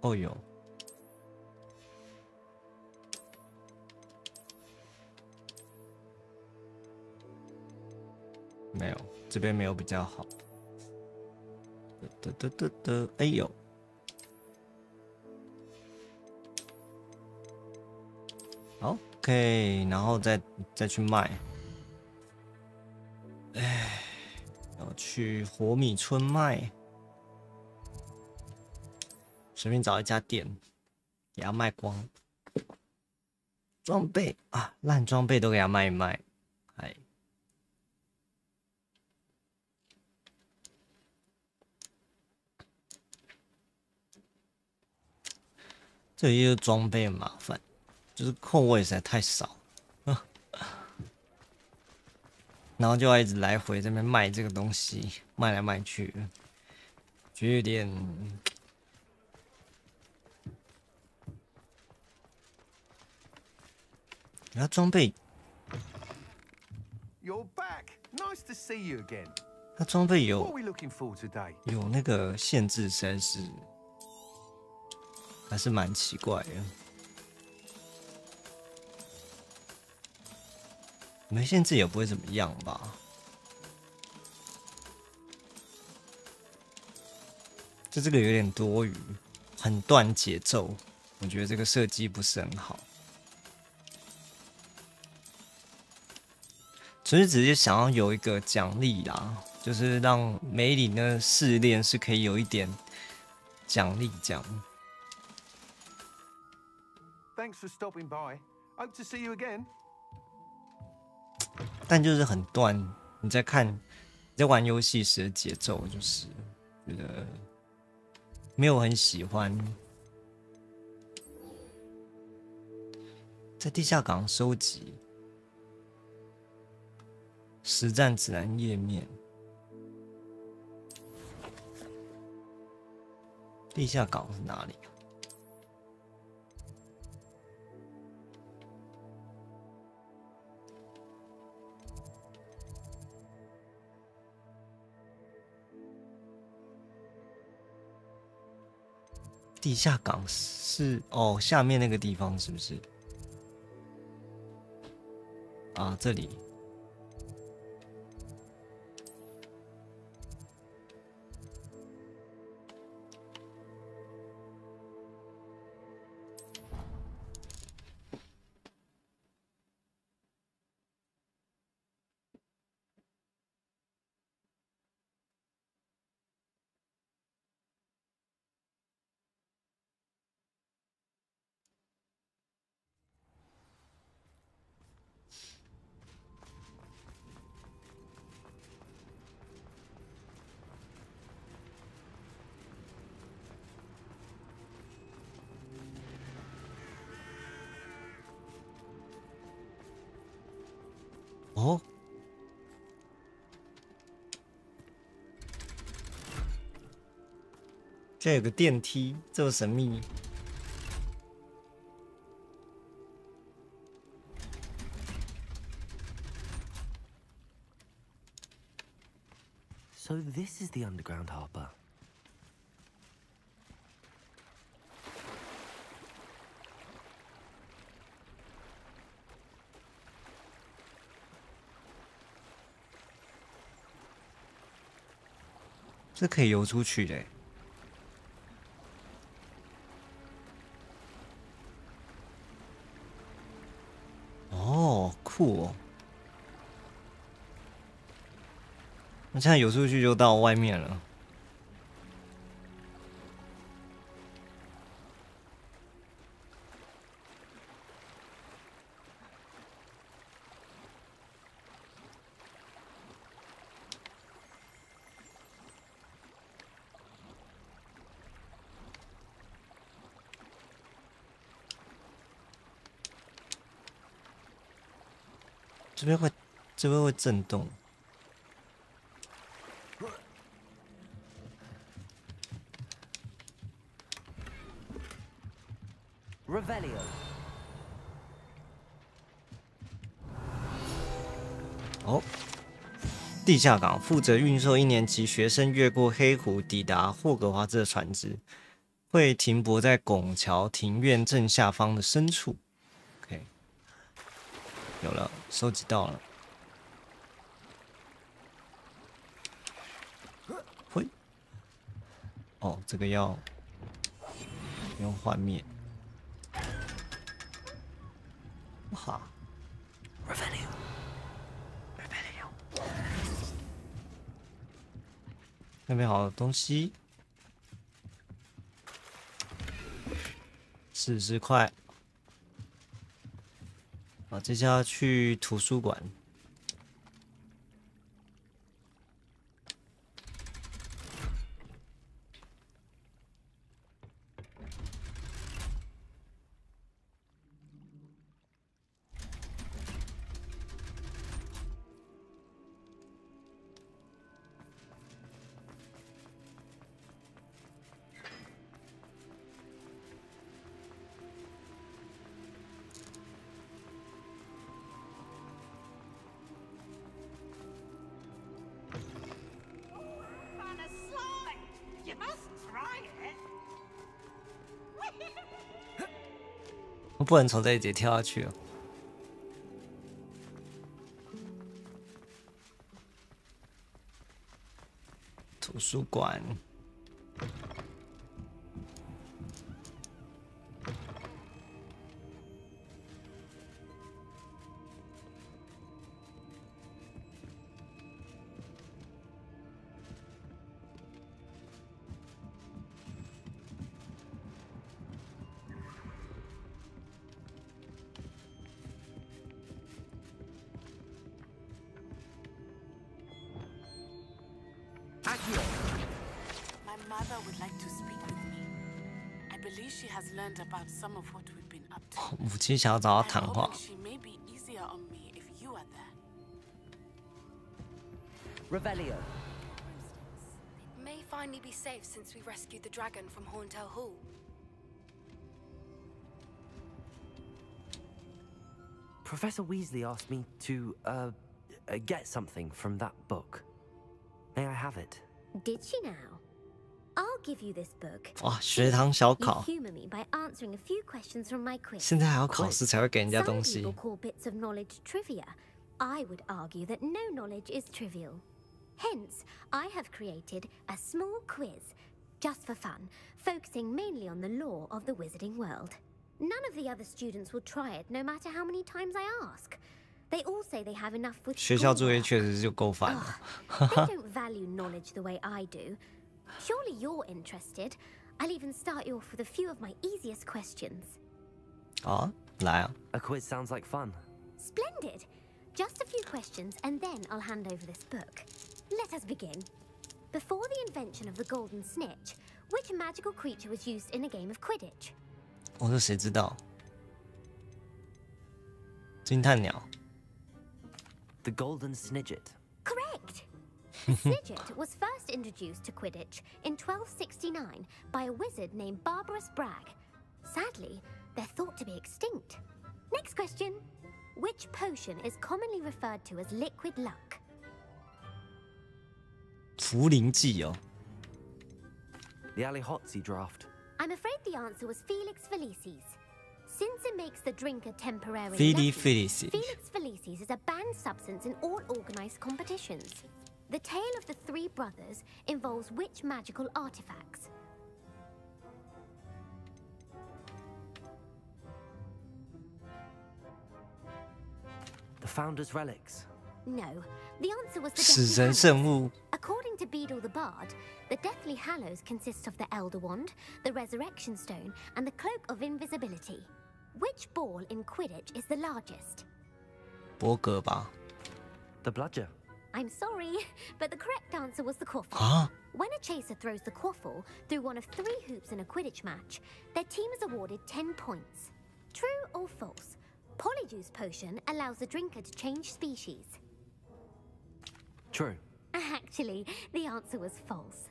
哦有，没有，这边没有比较好。哎有，好 ，OK， 然后再去卖。哎，要去火米村卖。随便找一家店，给它卖光。装备啊，烂装备都给它卖一卖。哎，这里就是装备很麻烦，就是空位实在太少，然后就要一直来回这边卖这个东西，卖来卖去，觉得有点。它装备，它装备有那个限制，实在是还是蛮奇怪的。没限制也不会怎么样吧？就这个有点多余，很断节奏，我觉得这个设计不是很好。所以只是想要有一个奖励啦，就是让梅林的试炼是可以有一点奖励这样。Thanks for stopping by. Hope to see you again. 但就是很断，你在玩游戏时的节奏，就是觉得没有很喜欢。在地下港收集。实战指南页面，地下港是哪里？地下港是哦，下面那个地方是不是？啊，这里。哦，这有个电梯，这么神秘。So this is the underground harbor. “这可以游出去的。”哦，酷哦！那现在游出去就到外面了。这边会震动。Revelio。哦，地下港负责运售1年级学生越过黑湖抵达霍格华兹的船只，会停泊在拱桥庭院正下方的深处。OK， 有了，收集到了。会，哦，这个要用幻灭。哇 Revelio。那边好多东西，40块。好，接下来去图书馆。我不能从这里直接跳下去了。图书馆。My mother would like to speak with me. I believe she has learned about some of what we've been up to. 母亲想要找他谈话。 She may be easier on me if you are there. Revelio. It may finally be safe since we rescued the dragon from Horntail Hall. Professor Weasley asked me to, get something from that book. May I have it? Did she now? I'll give you this book. 哇，学堂小考。 You humor me by answering a few questions from my quiz. 现在还要考试才会给人家 Some 东西。 people call bits of knowledge trivia. I would argue that no knowledge is trivial. Hence, I have created a small quiz, just for fun, focusing mainly on the lore of the wizarding world. None of the other students will try it, no matter how many times I ask. They all say they have enough with 学校作业 schoolwork. 确实就够烦了。 They don't value knowledge the way I do. Surely you're interested. I'll even start you off with a few of my easiest questions. 好啊，来啊。 A quiz sounds like fun. Splendid. Just a few questions, and then I'll hand over this book. Let us begin. Before the invention of the golden snitch, which magical creature was used in a game of Quidditch? 我说谁知道？惊叹鸟。 The golden snidget. Correct. The snidget was first introduced to Quidditch in 1269 by a wizard named Barbarous Bragg. Sadly, they're thought to be extinct. Next question. Which potion is commonly referred to as liquid luck? 茯苓剂哦。The Alihotzi draft. I'm afraid the answer was Felix Felicis. Since it makes the drinker temporarily Felicis. Felix Felicis is a banned substance in all organized competitions. The tale of the three brothers involves which magical artifacts? The Founder's relics. No, the answer was the 死 Deathly 神 Hallows. 圣物 According to Beadle the Bard, the Deathly Hallows consists of the Elder Wand, the Resurrection Stone, and the Cloak of Invisibility. Which ball in Quidditch is the largest? 伯格吧？ The bludger. I'm sorry, but the correct answer was the quaffle. Huh? When a chaser throws the quaffle through one of 3 hoops in a Quidditch match, their team is awarded 10 points. True or false? Polyjuice Potion allows the drinker to change species. True. Actually, the answer was false.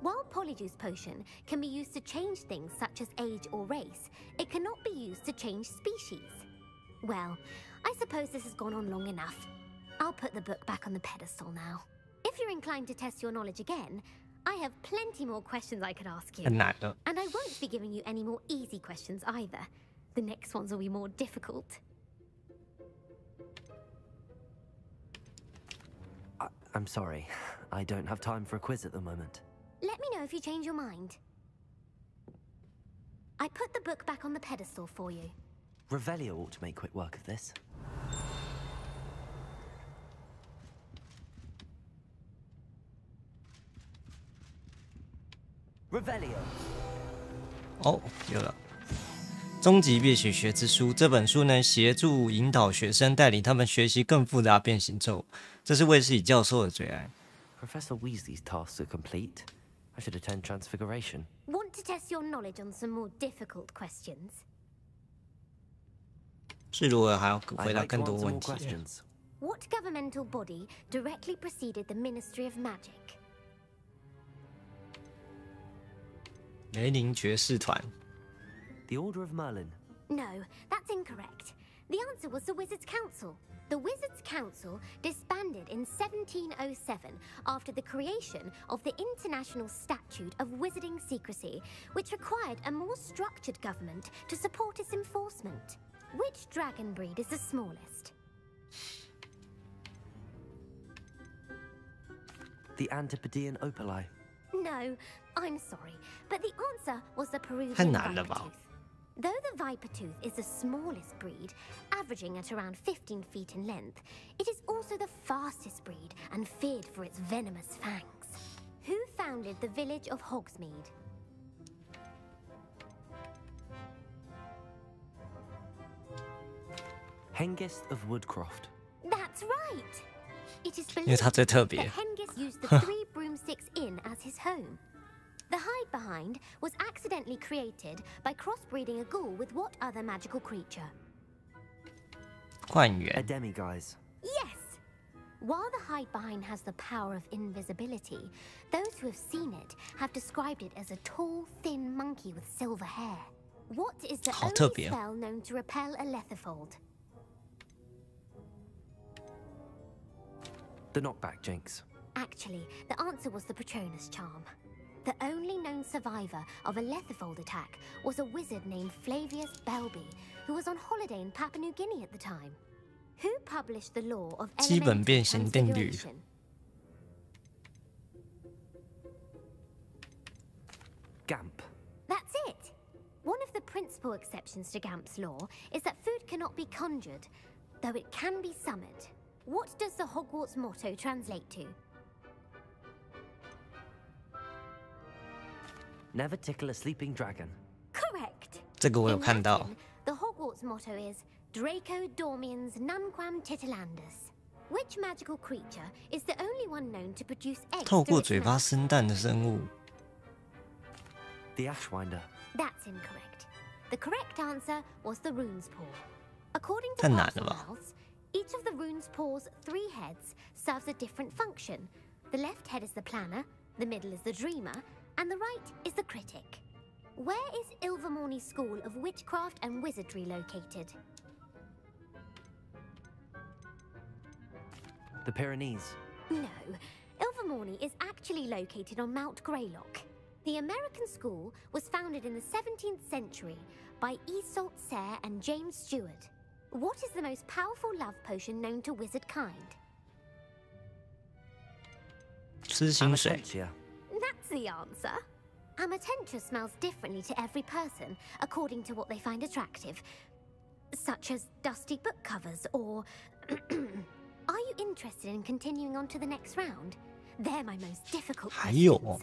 While Polyjuice Potion can be used to change things such as age or race, it cannot be used to change species. Well, I suppose this has gone on long enough. I'll put the book back on the pedestal now. If you're inclined to test your knowledge again, I have plenty more questions I could ask you. 很难的。 And I won't be giving you any more easy questions either. The next ones will be more difficult. I'm sorry. I don't have time for a quiz at the moment. Let me know if you change your mind. I put the book back on the pedestal for you. Revelio ought to make quick work of this. Revelio. 哦，有了。终极变形学之书这本书呢，协助引导学生带领他们学习更复杂变形咒，这是卫斯理教授的最爱。 Professor Weasley's tasks are complete. I should attend Transfiguration. Want to test your knowledge on some more difficult questions? 是如果还要 I'd 回答 like to 更多 answer 问 more 题。 questions. What governmental body directly preceded the Ministry of Magic? 雷灵爵士团。 The Order of Merlin. No, that's incorrect. The answer was the Wizards' Council. The Wizards' Council disbanded in 1707 after the creation of the International Statute of Wizarding Secrecy, which required a more structured government to support its enforcement. Which dragon breed is the smallest? The Antipodean Opali. No, I'm sorry, but the answer was the 太 Peruvian 难了吧？ Viper Tooth. Though the Viper Tooth is the smallest breed, averaging at around 15 feet in length, it is also the fastest breed and feared for its venomous fangs. Who founded the village of Hogsmeade? Hengist of Woodcroft. That's right! It is 因为它 believed 最特 that 别。 Hengist used the 3 Broomsticks Inn as his home. The hide behind was accidentally created by crossbreeding a ghoul with what other magical creature? 幻 A 缘。 demiguise. Yes! While the hide behind has the power of invisibility, those who have seen it have described it as a tall, thin monkey with silver hair. What is the 好特 only 别哦。 spell known to repel a letherfold? The knockback jinx. Actually, the answer was the Patronus charm. The only known survivor of a letherfold attack was a wizard named Flavius Belby, who was on holiday in Papua New Guinea at the time. Who published the law of 基本 elemental 变形定律。 transfiguration? Gamp. That's it! One of the principal exceptions to Gamp's law is that food cannot be conjured, though it can be summoned. What does the Hogwarts motto translate to? Never tickle a sleeping dragon. Correct! 这个我有 In 看到。 Latin, the Hogwarts motto is Draco Dormiens Numquam Titilandus. Which magical creature is the only one known to produce eggs 透 through 过 its 嘴巴 mouth? 生蛋的生物。 The Ashwinder. That's incorrect. The correct answer was the Rune's Paw. According to 太难了吧？ Parcel Mouths, each of the Rune's Paw's 3 heads serves a different function. The left head is the planner, the middle is the dreamer, and the right is the critic. Where is Ilvermorny School of Witchcraft and Wizardry located? The Pyrenees. No. Tovermorny is actually located on Mount Greylock. The American school was founded in the 17th century by Iseult Sayre and James Stewart. What is the most powerful love potion known to wizard kind? 吃薪水。 That's the answer. Amatentia smells differently to every person, according to what they find attractive, such as dusty book covers or... Are you interested in continuing on to the next round? They're my most difficult 还有 questions. 哦，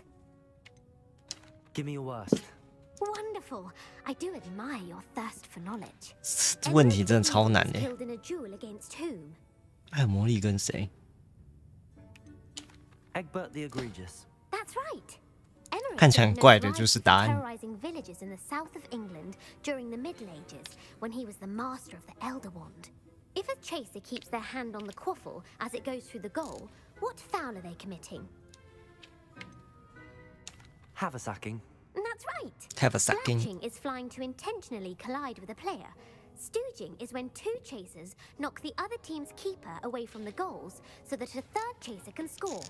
Give me your worst. Wonderful. I do admire your thirst for knowledge. 这问题真的超难的。 Killed in a duel against whom? 艾尔魔力跟谁？ Egbert the Egregious. That's right. Emmerich 看起来很 was 怪的 known 就是 for 答案。 terrorizing villages in the south of England during the Middle Ages, when he was the master of the Elder Wand. If a chaser keeps their hand on the quaffle as it goes through the goal, what foul are they committing? Haversacking. That's right. Haversacking. Blatching is flying to intentionally collide with a player. Stooging is when two chasers knock the other team's keeper away from the goals so that a third chaser can score.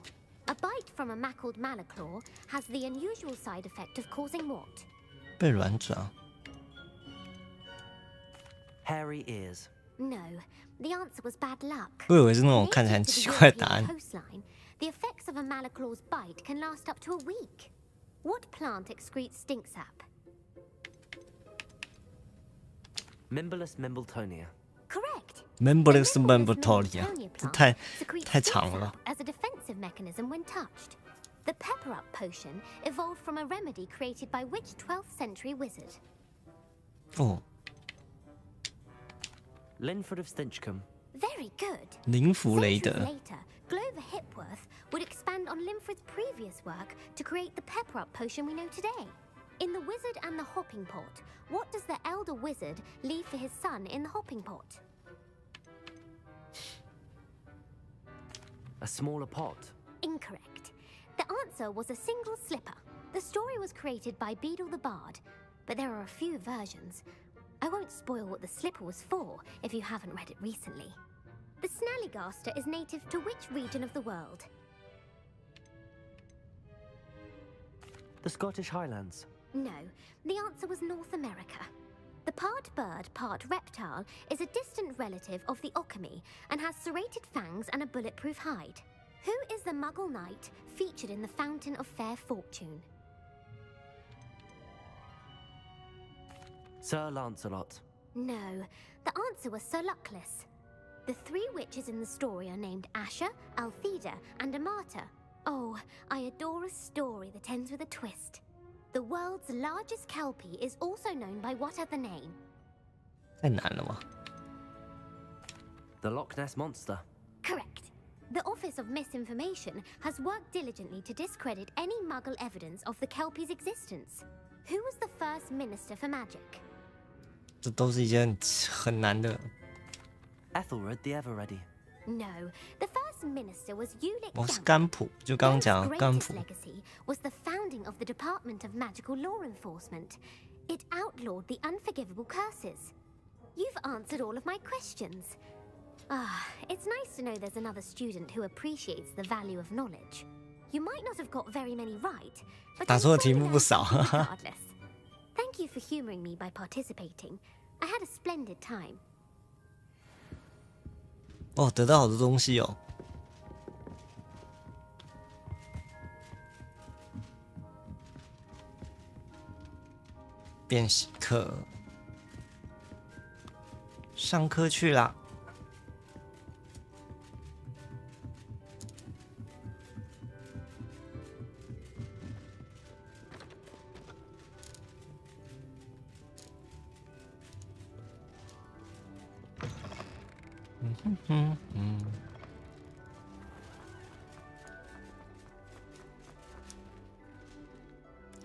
A bite from a mackled malaclaw has the unusual side effect of causing what? 被软爪。 Hairy ears. No, the answer was bad luck. 我以为是那种看起来很 Native to 奇 the 怪的答案。 European coastline, the effects of a malaclaw's bite can last up to a week. What plant excretes stink sap? Mimbulus Mimbletonia. Correct. Members The Membertoria， Mimbletonia 这 plant 太 secretes 太 stink 长 sap 了。 as a defensive mechanism when touched. The Pepper Up potion evolved from a remedy created by which 12th century wizard? 哦， Linford of Stinchcombe. Very good. 林弗雷 Centuries 德。 later, Glover Hipworth would expand on Linford's previous work to create the Pepper Up potion we know today. In The Wizard and the Hopping Pot, what does the elder wizard leave for his son in the hopping pot? A smaller pot. Incorrect. The answer was a single slipper. The story was created by Beadle the Bard, but there are a few versions. I won't spoil what the slipper was for if you haven't read it recently. The Snallygaster is native to which region of the world? The Scottish Highlands. No, the answer was North America. The part bird, part reptile is a distant relative of the Occamy and has serrated fangs and a bulletproof hide. Who is the Muggle knight featured in the Fountain of Fair Fortune? Sir Lancelot. No, the answer was Sir Luckless. The three witches in the story are named Asher, Altheda, and Amata. Oh, I adore a story that ends with a twist. The world's largest kelpie is also known by what other name? 太难了吧？ The Loch Ness Monster. Correct. The Office of Misinformation has worked diligently to discredit any Muggle evidence of the kelpie's existence. Who was the first Minister for Magic? 这都是一件很难的。 Ethelred the Ever-Ready. No, the first minister was Ulick 我是 Gamp. 甘普，就刚刚 Gamp's 讲的甘 greatest 普。 legacy was the founding of the Department of Magical Law Enforcement. It outlawed the unforgivable curses. You've answered all of my questions. Ah, it's nice to know there's another student who appreciates the value of knowledge. You might not have got very many right, but 答 I'm 错的题 so 目不 glad 少。 regardless. Thank you for humoring me by participating. I had a splendid time. 哦，得到好多东西哦。练习课，上课去啦。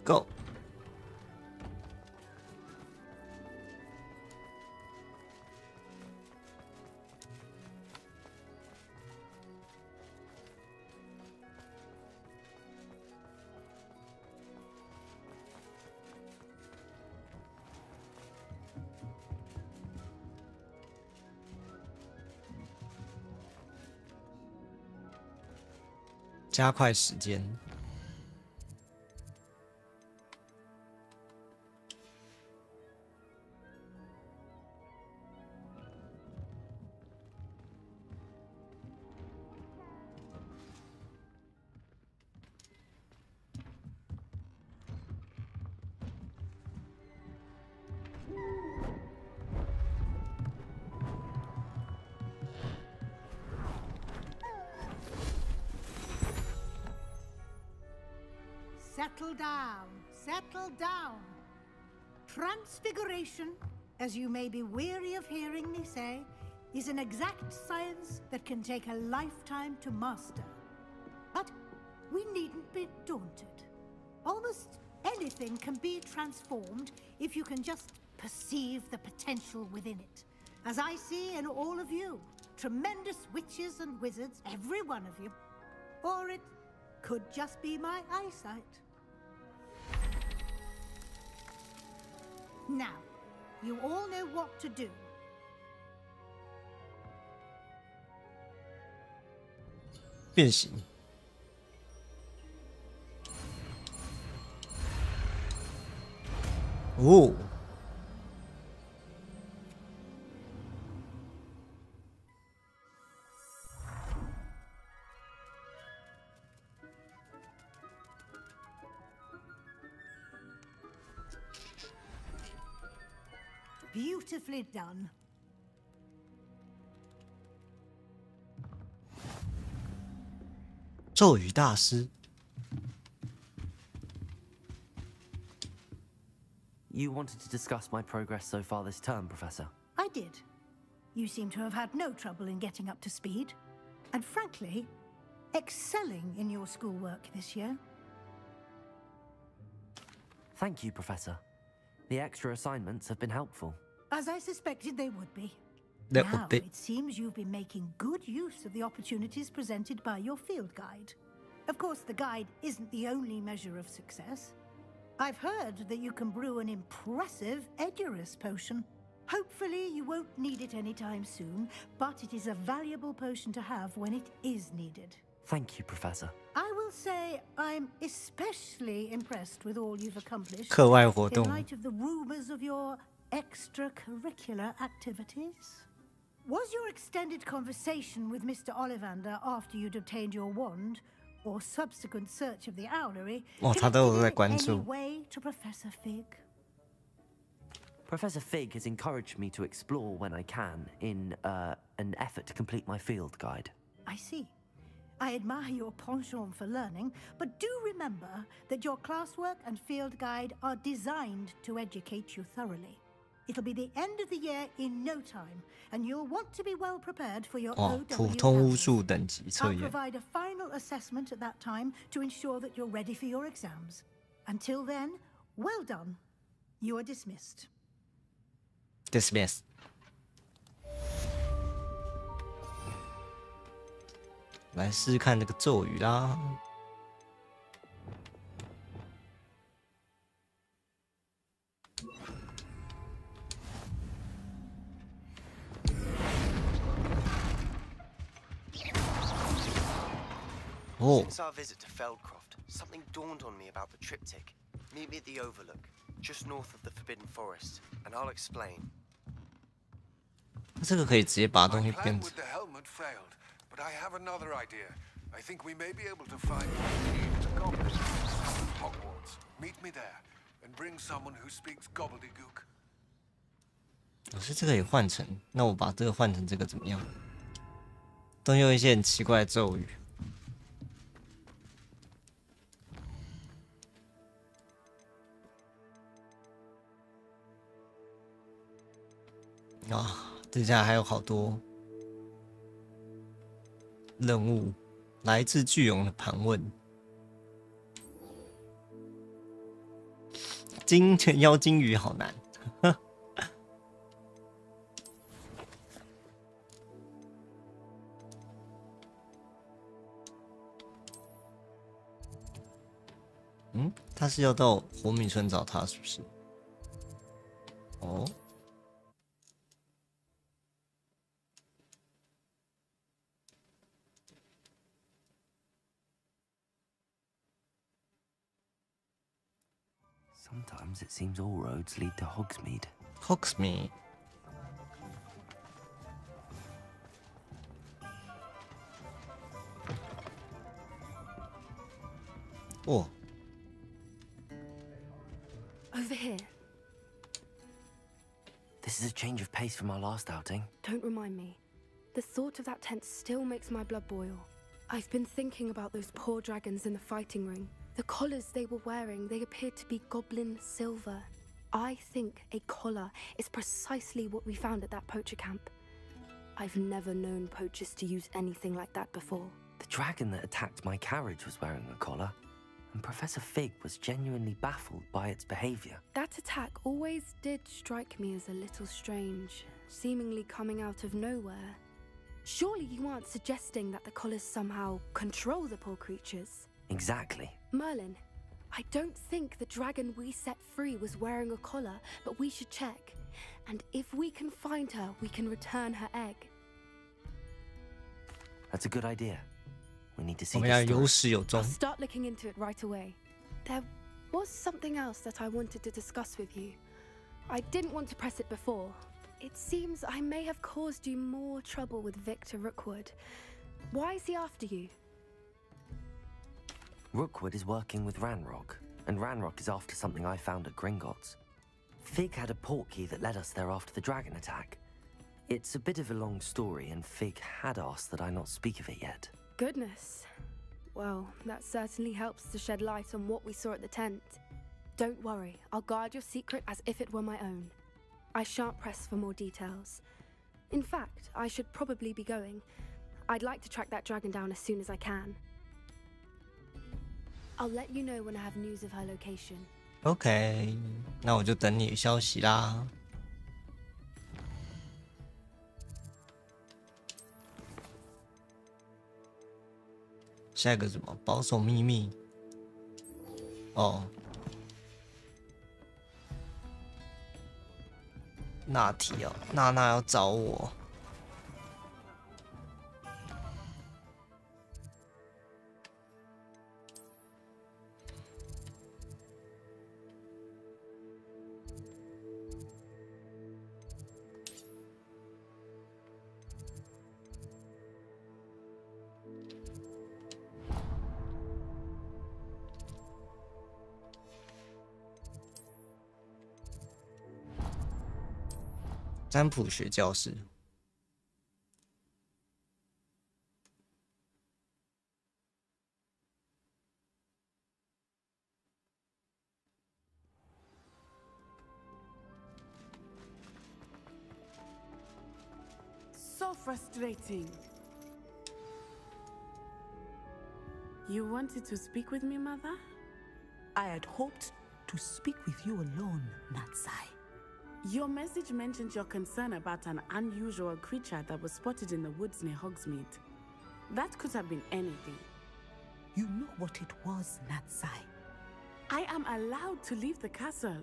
Go。加快时间。Settle down, settle down. Transfiguration, as you may be weary of hearing me say, is an exact science that can take a lifetime to master. But we needn't be daunted. Almost anything can be transformed if you can just perceive the potential within it. As I see in all of you, tremendous witches and wizards, every one of you. Or it could just be my eyesight. Now, you all know what to do. 变形。哦。Beautifully done. "咒语大师You wanted to discuss my progress so far this term, Professor? I did. You seem to have had no trouble in getting up to speed. And frankly, excelling in your schoolwork this year. Thank you, Professor. The extra assignments have been helpful. As I suspected they would be. That Now, would be. it seems you've been making good use of the opportunities presented by your field guide. Of course, the guide isn't the only measure of success. I've heard that you can brew an impressive Edurus potion. Hopefully, you won't need it anytime soon, but it is a valuable potion to have when it is needed. Thank you, Professor. I will say I'm especially impressed with all you've accomplished 课外活 in 动 light of the rumors of your extracurricular activities. Was your extended conversation with Mr. Ollivander after you'd obtained your wand, or subsequent search of the owlery, 哦，他都有在 connected 关 in any 注。 way to Professor Fig? Professor Fig has encouraged me to explore when I can in an effort to complete my field guide. I see. I admire your penchant for learning, but do remember that your classwork and field guide are designed to educate you thoroughly. It'll be the end of the year in no time, and you'll want to be well prepared for your 哦， OW 普通巫 hours. 术等级测 I'll 验。 provide a final assessment at that time to ensure that you're ready for your exams. Until then, well done. You are dismissed. Dismiss。来试试看这个咒语啦。哦， Since our visit to Feldcroft, something dawned on me about the triptych. Meet me at the Overlook, just north of the Forbidden Forest, and I'll explain. 这个可以直接把东西 My 变 plan 成 with the helmet failed, but I have another idea. I think we may be able to find the key to goblins at Hogwarts. Meet me there, and bring someone who speaks gobbledygook. 老师，这个也换成，那我把这个换成这个怎么样？都用一些很奇怪的咒语。啊，接下来还有好多任务，来自巨蟒的盘问，妖精语好难。嗯，他是要到活米村找他，是不是？哦。Sometimes it seems all roads lead to Hogsmeade. Hogsmeade. 哦 Over here. This is a change of pace from our last outing. Don't remind me. The thought of that tent still makes my blood boil. I've been thinking about those poor dragons in the fighting ring. The collars they were wearing, they appeared to be goblin silver. I think a collar is precisely what we found at that poacher camp. I've never known poachers to use anything like that before. The dragon that attacked my carriage was wearing a collar, and Professor Fig was genuinely baffled by its behavior. That attack always did strike me as a little strange, seemingly coming out of nowhere. Surely you aren't suggesting that the collars somehow control the poor creatures? Exactly. Merlin, I don't think the dragon we set free was wearing a collar, but we should check. And if we can find her, we can return her egg. That's a good idea. We need to see 我们要 this 有 through. 始有终。 I'll start looking into it right away. There was something else that I wanted to discuss with you. I didn't want to press it before. It seems I may have caused you more trouble with Victor Rookwood. Why is he after you? Rookwood is working with Ranrock, and Ranrock is after something I found at Gringotts. Fig had a portkey that led us there after the dragon attack. It's a bit of a long story, and Fig had asked that I not speak of it yet. Goodness. Well, that certainly helps to shed light on what we saw at the tent. Don't worry, I'll guard your secret as if it were my own. I shan't press for more details. In fact, I should probably be going. I'd like to track that dragon down as soon as I can. I'll let you know when I have news of her location. OK， 那我就等你的消息啦。下一个什么？保守秘密。哦。娜提哦，娜娜要找我。占卜学教室。So frustrating. You wanted to speak with me, Mother? I had hoped to speak with you alone, Natsai. Your message mentioned your concern about an unusual creature that was spotted in the woods near Hogsmeade. That could have been anything. You know what it was, Natsai. I am allowed to leave the castle.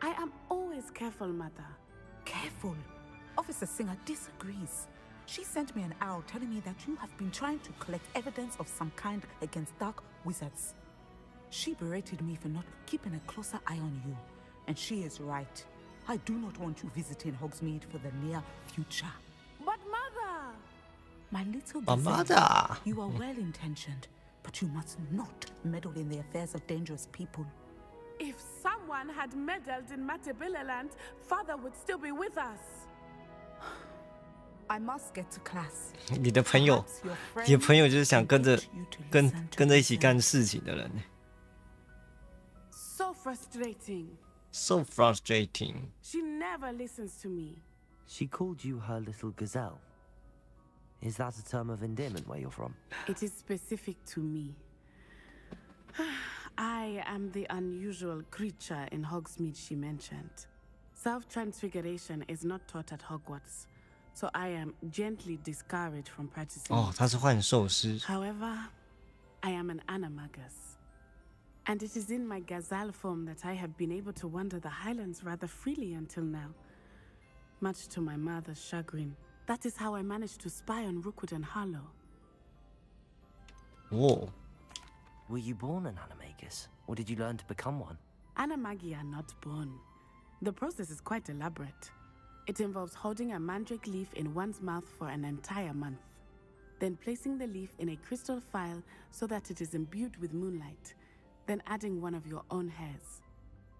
I am always careful, Mother. Careful? Officer Singer disagrees. She sent me an owl telling me that you have been trying to collect evidence of some kind against dark wizards. She berated me for not keeping a closer eye on you. And she is right. I do not want you visiting Hogsmeade for the near future. But Mother! My little But gazelle, Mother! You are well-intentioned, but you must not meddle in the affairs of dangerous people. If someone had meddled in Matabeleland, Father would still be with us. I must get to class. 你的朋友，你的朋友就是想跟着一起干事情的人。So frustrating. So frustrating. She never listens to me. She called you her little gazelle. Is that a term of endearment where you're from? It is specific to me. I am the unusual creature in Hogsmeade she mentioned. Self-transfiguration is not taught at Hogwarts, so I am gently discouraged from practicing. 哦，他是幻兽师。However, I am an animagus. And it is in my gazelle form that I have been able to wander the highlands rather freely until now. Much to my mother's chagrin. That is how I managed to spy on Rookwood and Harlow. Whoa. Were you born an animagus, or did you learn to become one? Animagi are not born. The process is quite elaborate. It involves holding a mandrake leaf in one's mouth for an entire month, then placing the leaf in a crystal phial so that it is imbued with moonlight, then adding one of your own hairs.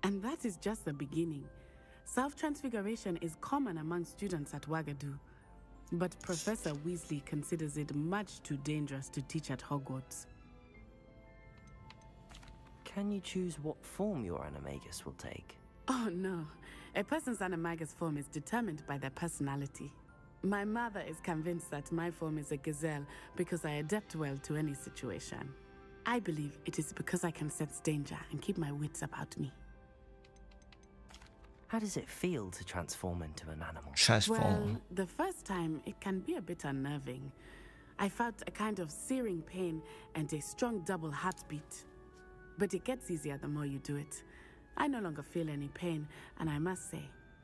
And that is just the beginning. Self-transfiguration is common among students at Wagadu, but Professor Weasley considers it much too dangerous to teach at Hogwarts. Can you choose what form your animagus will take? Oh no, a person's animagus form is determined by their personality. My mother is convinced that my form is a gazelle because I adapt well to any situation. I believe it is because I can sense danger and keep my wits about me. How does it feel to transform into an animal? Well, the first time it can be a bit unnerving. I felt a kind of searing pain and a strong double heartbeat. But it gets easier the more you do it. I no longer feel any pain, and I must say,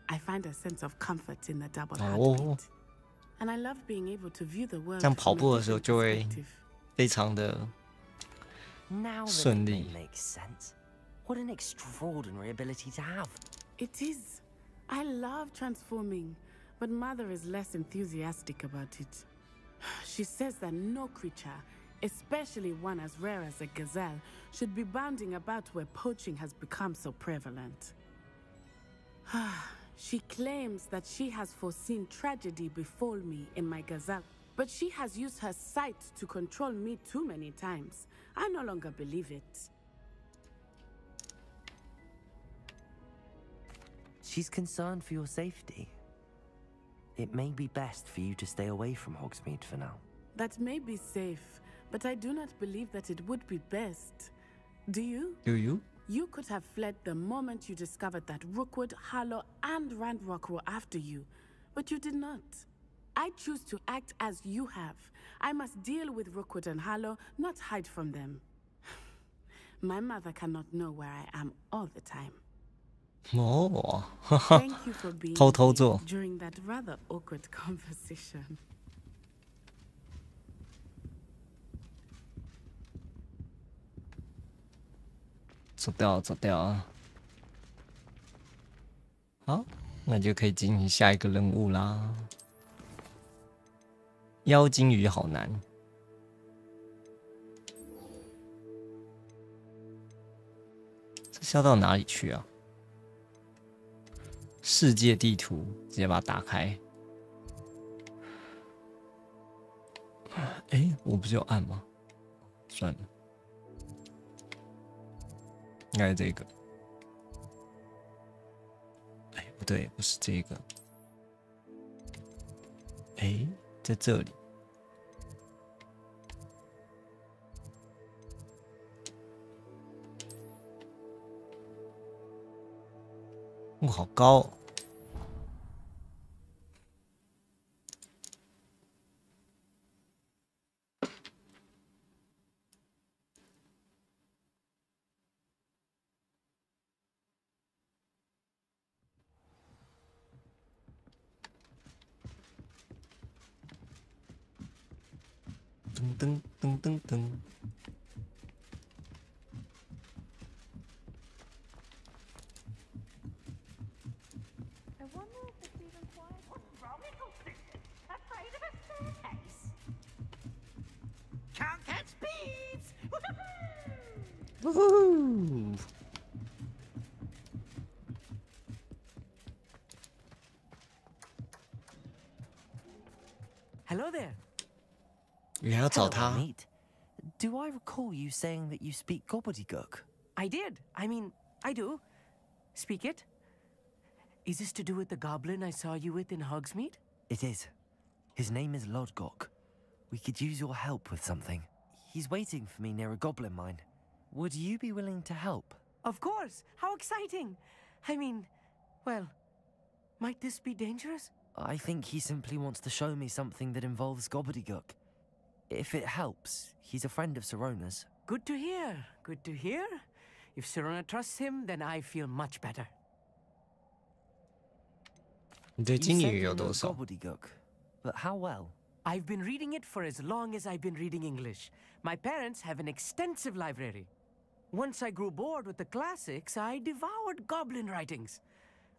I find a sense of comfort in the double heartbeat. And I love being able to view the world 这样跑 from 步 a 的时候 different 就会 perspective. 非常的 Now that 顺 it 利。 makes sense. What an extraordinary ability to have. It is. I love transforming, but Mother is less enthusiastic about it. She says that no creature, especially one as rare as a gazelle, should be bounding about where poaching has become so prevalent. She claims that she has foreseen tragedy befall me in my gazelle, but she has used her sight to control me too many times. I no longer believe it. She's concerned for your safety. It may be best for you to stay away from Hogsmeade for now. That may be safe, but I do not believe that it would be best. Do you? Do you? You could have fled the moment you discovered that Rookwood, Harlow, and Ranrock were after you, but you did not. I choose to act as you have. I must deal with Rookwood and Harlow, not hide from them. My mother cannot know where I am all the time. 哦， Thank you for being 偷偷 here 做。 during that rather awkward conversation. 走掉，走掉啊！好，那就可以进行下一个任务啦。妖精鱼好难，这是要到哪里去啊？世界地图，直接把它打开。哎，我不是有按吗？算了。 应该是这个，哎，不对，不是这个，哎，在这里，哇，好高哦！噔噔噔噔噔。I wonder if it's even quiet. What's wrong with your sister? Afraid of a staircase? Can't catch speeds! Woohoo! Hello there. 你还要找 Hello, 他？ mate. Do I recall you saying that you speak gobbledygook? I did. I mean, I do. Speak it. Is this to do with the goblin I saw you with in Hogsmeade? It is. His name is Lodgok. We could use your help with something. He's waiting for me near a goblin mine. Would you be willing to help? Of course. How exciting. I mean, well, might this be dangerous? I think he simply wants to show me something that involves gobbledygook. If it helps, he's a friend of Sirona's. Good to hear. Good to hear. If Sirona trusts him, then I feel much better. 你对 You 金 said 鱼 you 有 know 多少？ gobbledygook, but how well? I've been reading it for as long as I've been reading English. My parents have an extensive library. Once I grew bored with the classics, I devoured goblin writings.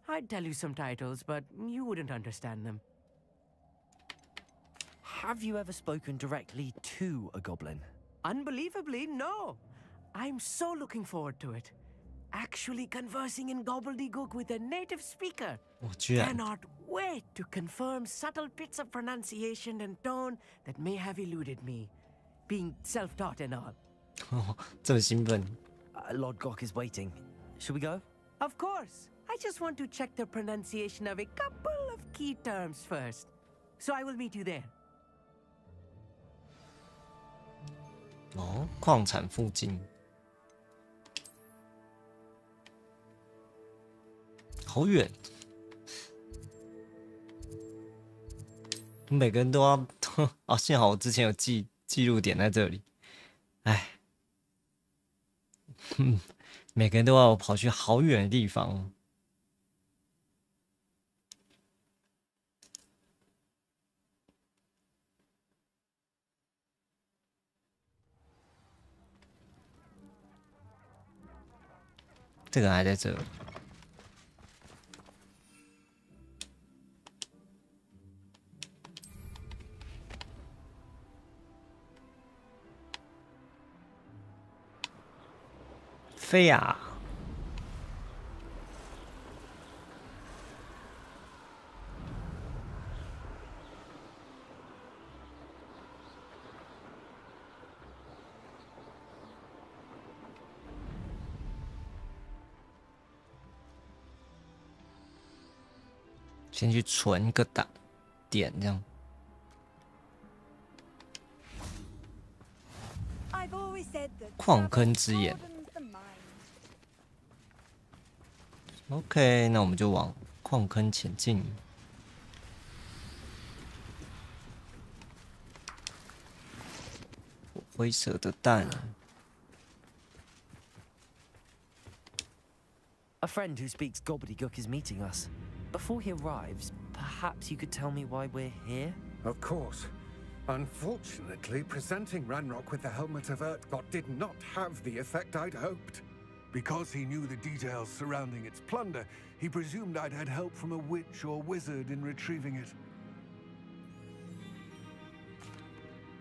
I'd tell you some titles, but you wouldn't understand them. Have you ever spoken directly to a goblin? Unbelievably, no. I'm so looking forward to it. Actually conversing in gobbledygook with a native speaker. 我居然 Cannot wait to confirm subtle bits of pronunciation and tone that may have eluded me, being self-taught and all. 这么兴奋。 Lodgok is waiting. Should we go? Of course. I just want to check the pronunciation of a couple of key terms first. So I will meet you there. 哦，矿产附近，好远。每个人都要哦，幸好我之前有记录点在这里。哎，每个人都要跑去好远的地方。这个还在这。飞呀！先去存个点，这样。矿坑之眼。OK， 那我们就往矿坑前进。灰色的蛋。 A friend who speaks gobbledygook is meeting us. Before he arrives, perhaps you could tell me why we're here? Of course. Unfortunately, presenting Ranrock with the Helmet of Urtkot did not have the effect I'd hoped. Because he knew the details surrounding its plunder, he presumed I'd had help from a witch or wizard in retrieving it.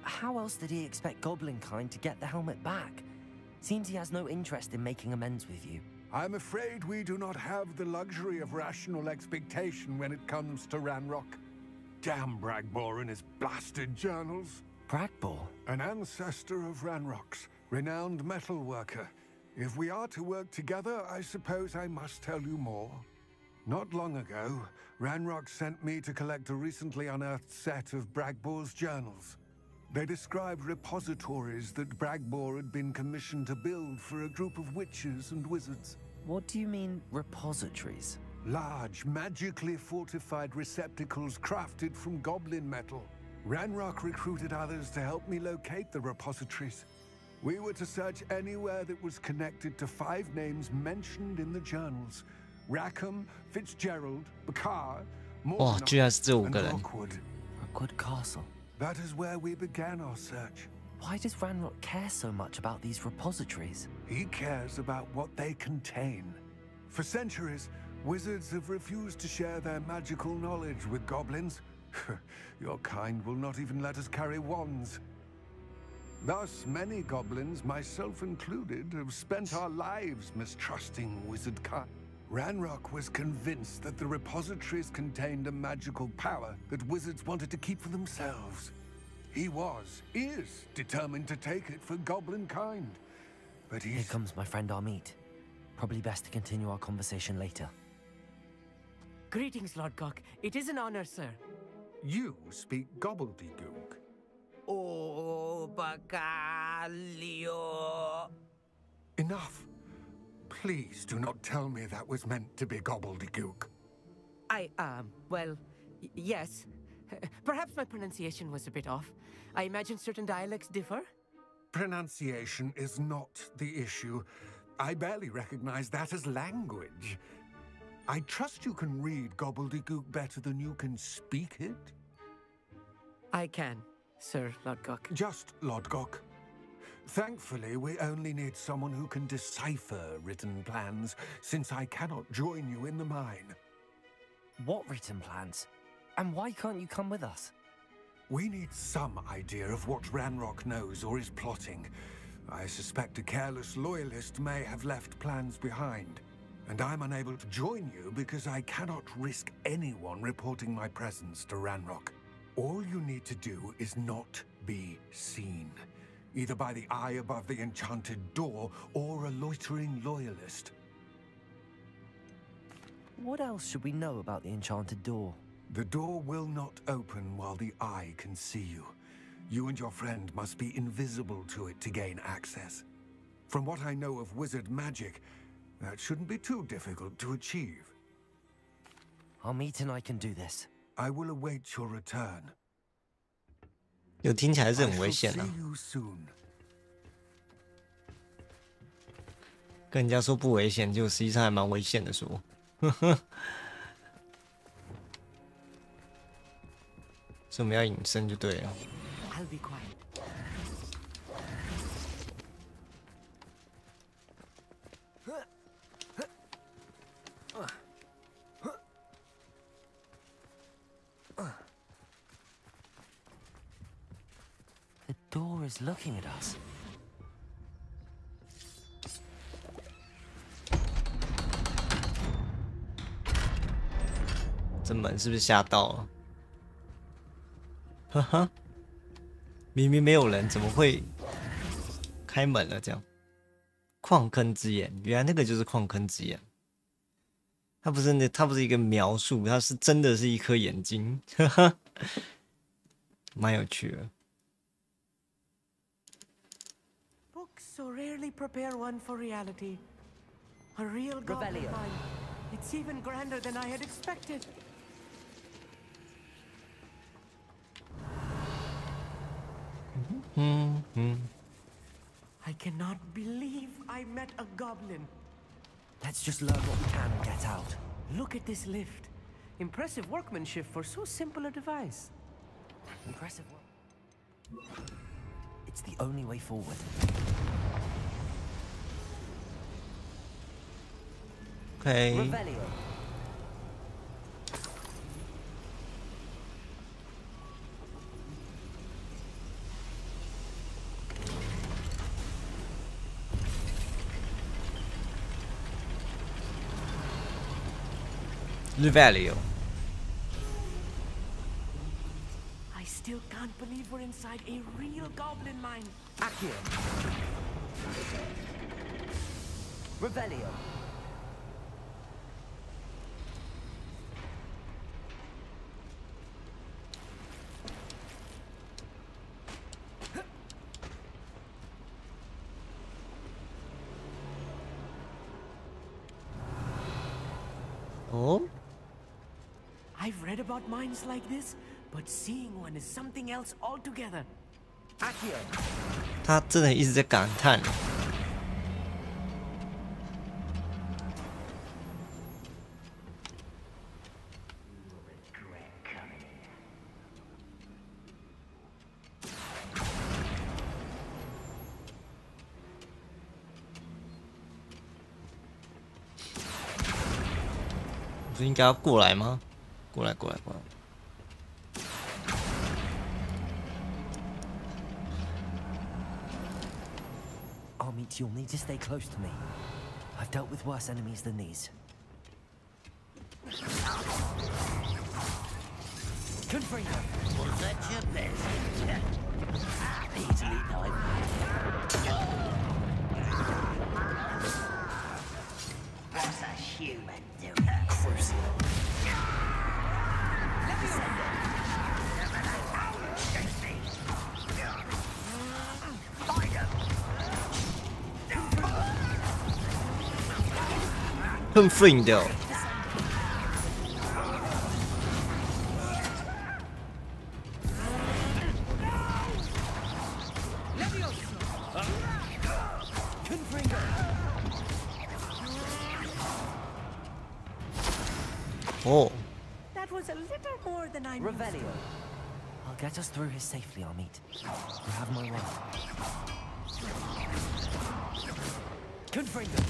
How else did he expect Goblinkind to get the helmet back? Seems he has no interest in making amends with you. I'm afraid we do not have the luxury of rational expectation when it comes to Ranrock. Damn Bragbor and his blasted journals. Bragbor? An ancestor of Ranrock's, renowned metal worker. If we are to work together, I suppose I must tell you more. Not long ago, Ranrock sent me to collect a recently unearthed set of Bragbor's journals. They described repositories that Bragbor had been commissioned to build for a group of witches and wizards. What do you mean, repositories? Large, magically fortified receptacles crafted from goblin metal. Ranrock recruited others to help me locate the repositories. We were to search anywhere that was connected to 5 names mentioned in the journals. Rackham, Fitzgerald, Bakar, Morganach, and Rockwood. Rockwood Castle. That is where we began our search. Why does Ranrock care so much about these repositories? He cares about what they contain. For centuries, wizards have refused to share their magical knowledge with goblins. Your kind will not even let us carry wands. Thus, many goblins, myself included, have spent our lives mistrusting wizard kind. Ranrock was convinced that the repositories contained a magical power that wizards wanted to keep for themselves. He is determined to take it for goblin kind. But Here comes my friend Amit. Probably best to continue our conversation later. Greetings, Lodgok. It is an honor, sir. You speak gobbledygook. Oh, Bacalio. Enough. Please do not tell me that was meant to be gobbledygook. Well, yes. Perhaps my pronunciation was a bit off. I imagine certain dialects differ. Pronunciation is not the issue. I barely recognize that as language. I trust you can read gobbledygook better than you can speak it? I can, Sir Lodgok. Just Lodgok. Thankfully, we only need someone who can decipher written plans, since I cannot join you in the mine. What written plans? And why can't you come with us? We need some idea of what Ranrock knows or is plotting. I suspect a careless loyalist may have left plans behind. And I'm unable to join you because I cannot risk anyone reporting my presence to Ranrock. All you need to do is not be seen, either by the eye above the enchanted door or a loitering loyalist. What else should we know about the enchanted door? The door will not open while the eye can see you. You and your friend must be invisible to it to gain access. From what I know of wizard magic, that shouldn't be too difficult to achieve. Amit and I can do this. I will await your return. 有听起来是很危险啊。跟人家说不危险，就实际上还蛮危险的说。呵呵。所以我们要隐身就对了。I'll be quiet. The door is looking at us. 这门是不是吓到了？哈哈，明明没有人，怎么会开门了？这样，矿坑之眼，原来那个就是矿坑之眼。它不是一个描述，它是真的是一颗眼睛，哈哈，蛮有趣的。Books so rarely prepare one for reality. A real goblin mine. It's even grander than I had expected. I cannot believe I met a goblin. Let's just learn what we can and get out. Look at this lift. Impressive workmanship for so simple a device. Impressive work. It's the only way forward. Okay. Revelio. Revelio. I still can't believe we're inside a real goblin mine. Accio. Revelio. Oh? I've read about mines like this, but seeing one is something else altogether. Accio. 他真的一直在感叹。不是应该要过来吗？过来，过来，过来。Amit, you'll need to stay close to me. I've dealt with worse enemies than these. Confringo. Was that your best? Easily done. What's a human doing? Crucial. Confringo. Oh. That was a little more than I Revelio. I'll get us through here safely, Amit. You have my word. Confringo.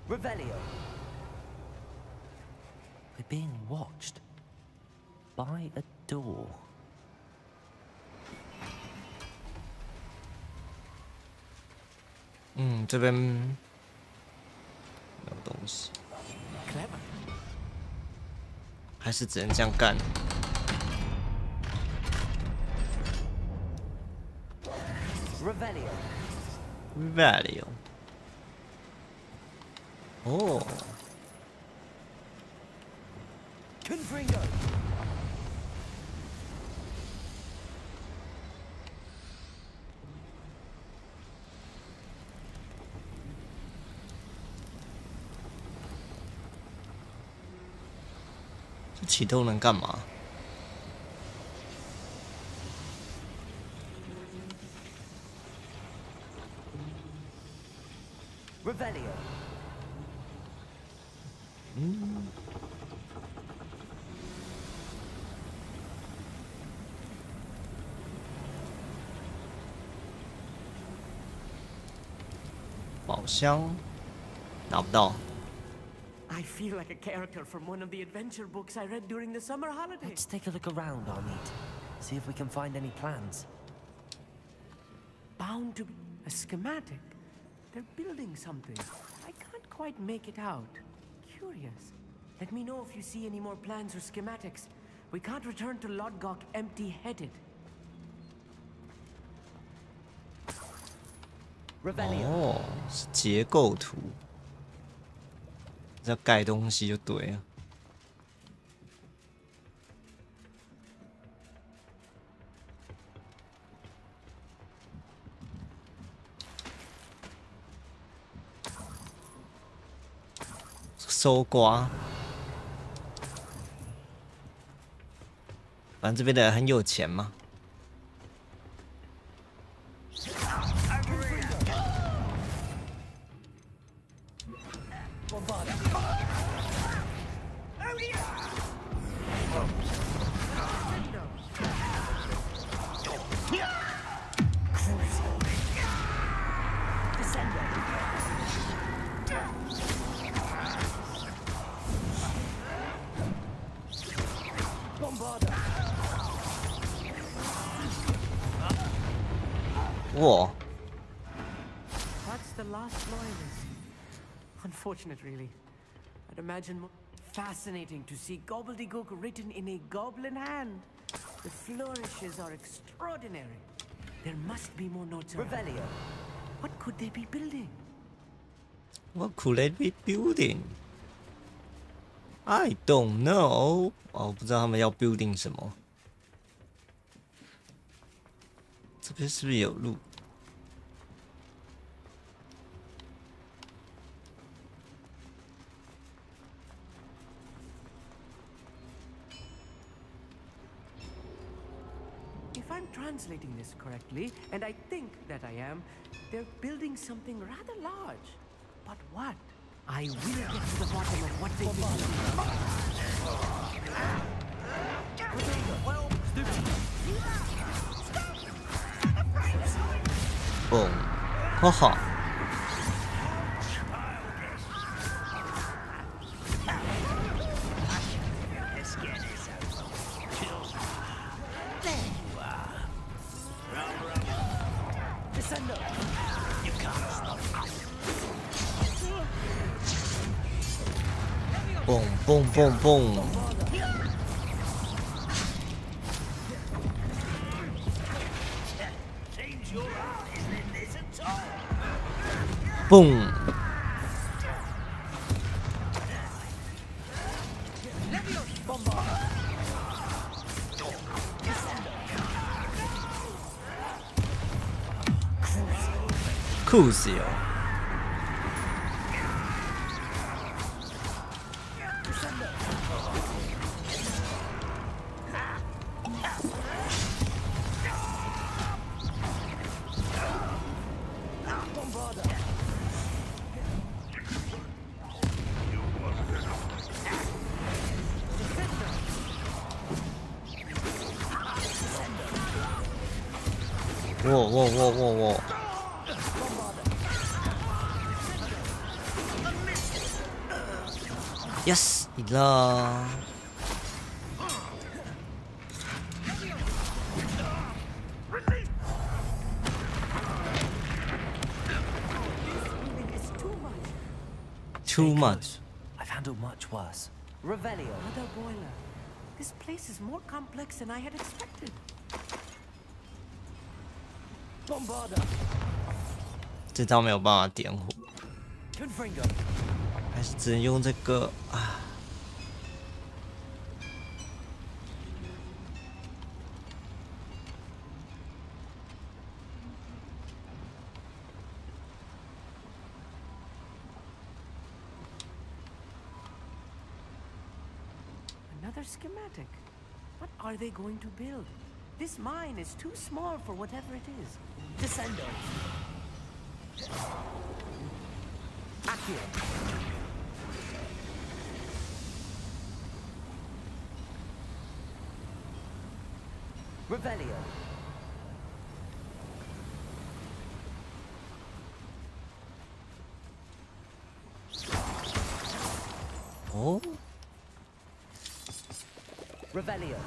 Revelio. We're being watched by a door. 这边没有东西，还是只能这样干。Revelio。哦。Confringo. 这启动能干嘛？ Revelio. 宝箱拿不到。 I feel like a character from one of the adventure books I read during the summer holidays. Let's take a look around, Arneet. See if we can find any plans. Bound to be a schematic. They're building something. I can't quite make it out. Curious. Let me know if you see any more plans or schematics. We can't return to Lodgok empty-headed. Revelio. 哦，是结构图，要盖东西就对了。搜刮，反正这边的人很有钱嘛。 哇！ That's the last loyalist. Unfortunate, really. I'd imagine more fascinating to see gobbledygook written in a goblin hand. The flourishes are extraordinary. There must be more notes around. Revelio. What could they be building? What could they be building? I don't know. 哦，不知道他们要 building 什么。这边是不是有路？ If I'm translating this correctly, and I think that I am, they're building something rather large. But what? I will get to the bottom of what they Boom. 哈哈。 蹦蹦蹦蹦！蹦！酷死哟！我。Yes， 赢了。Too much. I've handled much worse. Revelio. Mother boiler. This place is more complex than I had expected. Bombarda. 这招没有办法点火， Confringo. 还是只能用这个啊。Another schematic. What are they going to build? This mine is too small for whatever it is. Descendo. Accio. Revelio. Oh. Revelio.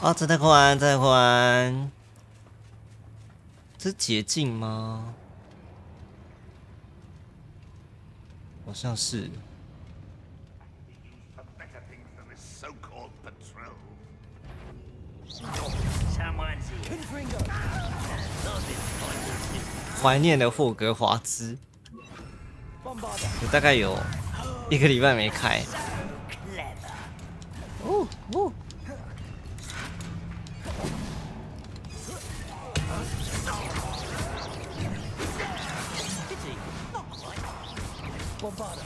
啊，再换，再换，这是捷径吗？好像是。怀念的霍格华兹，我大概有1个礼拜没开。哦哦。 Bombarda.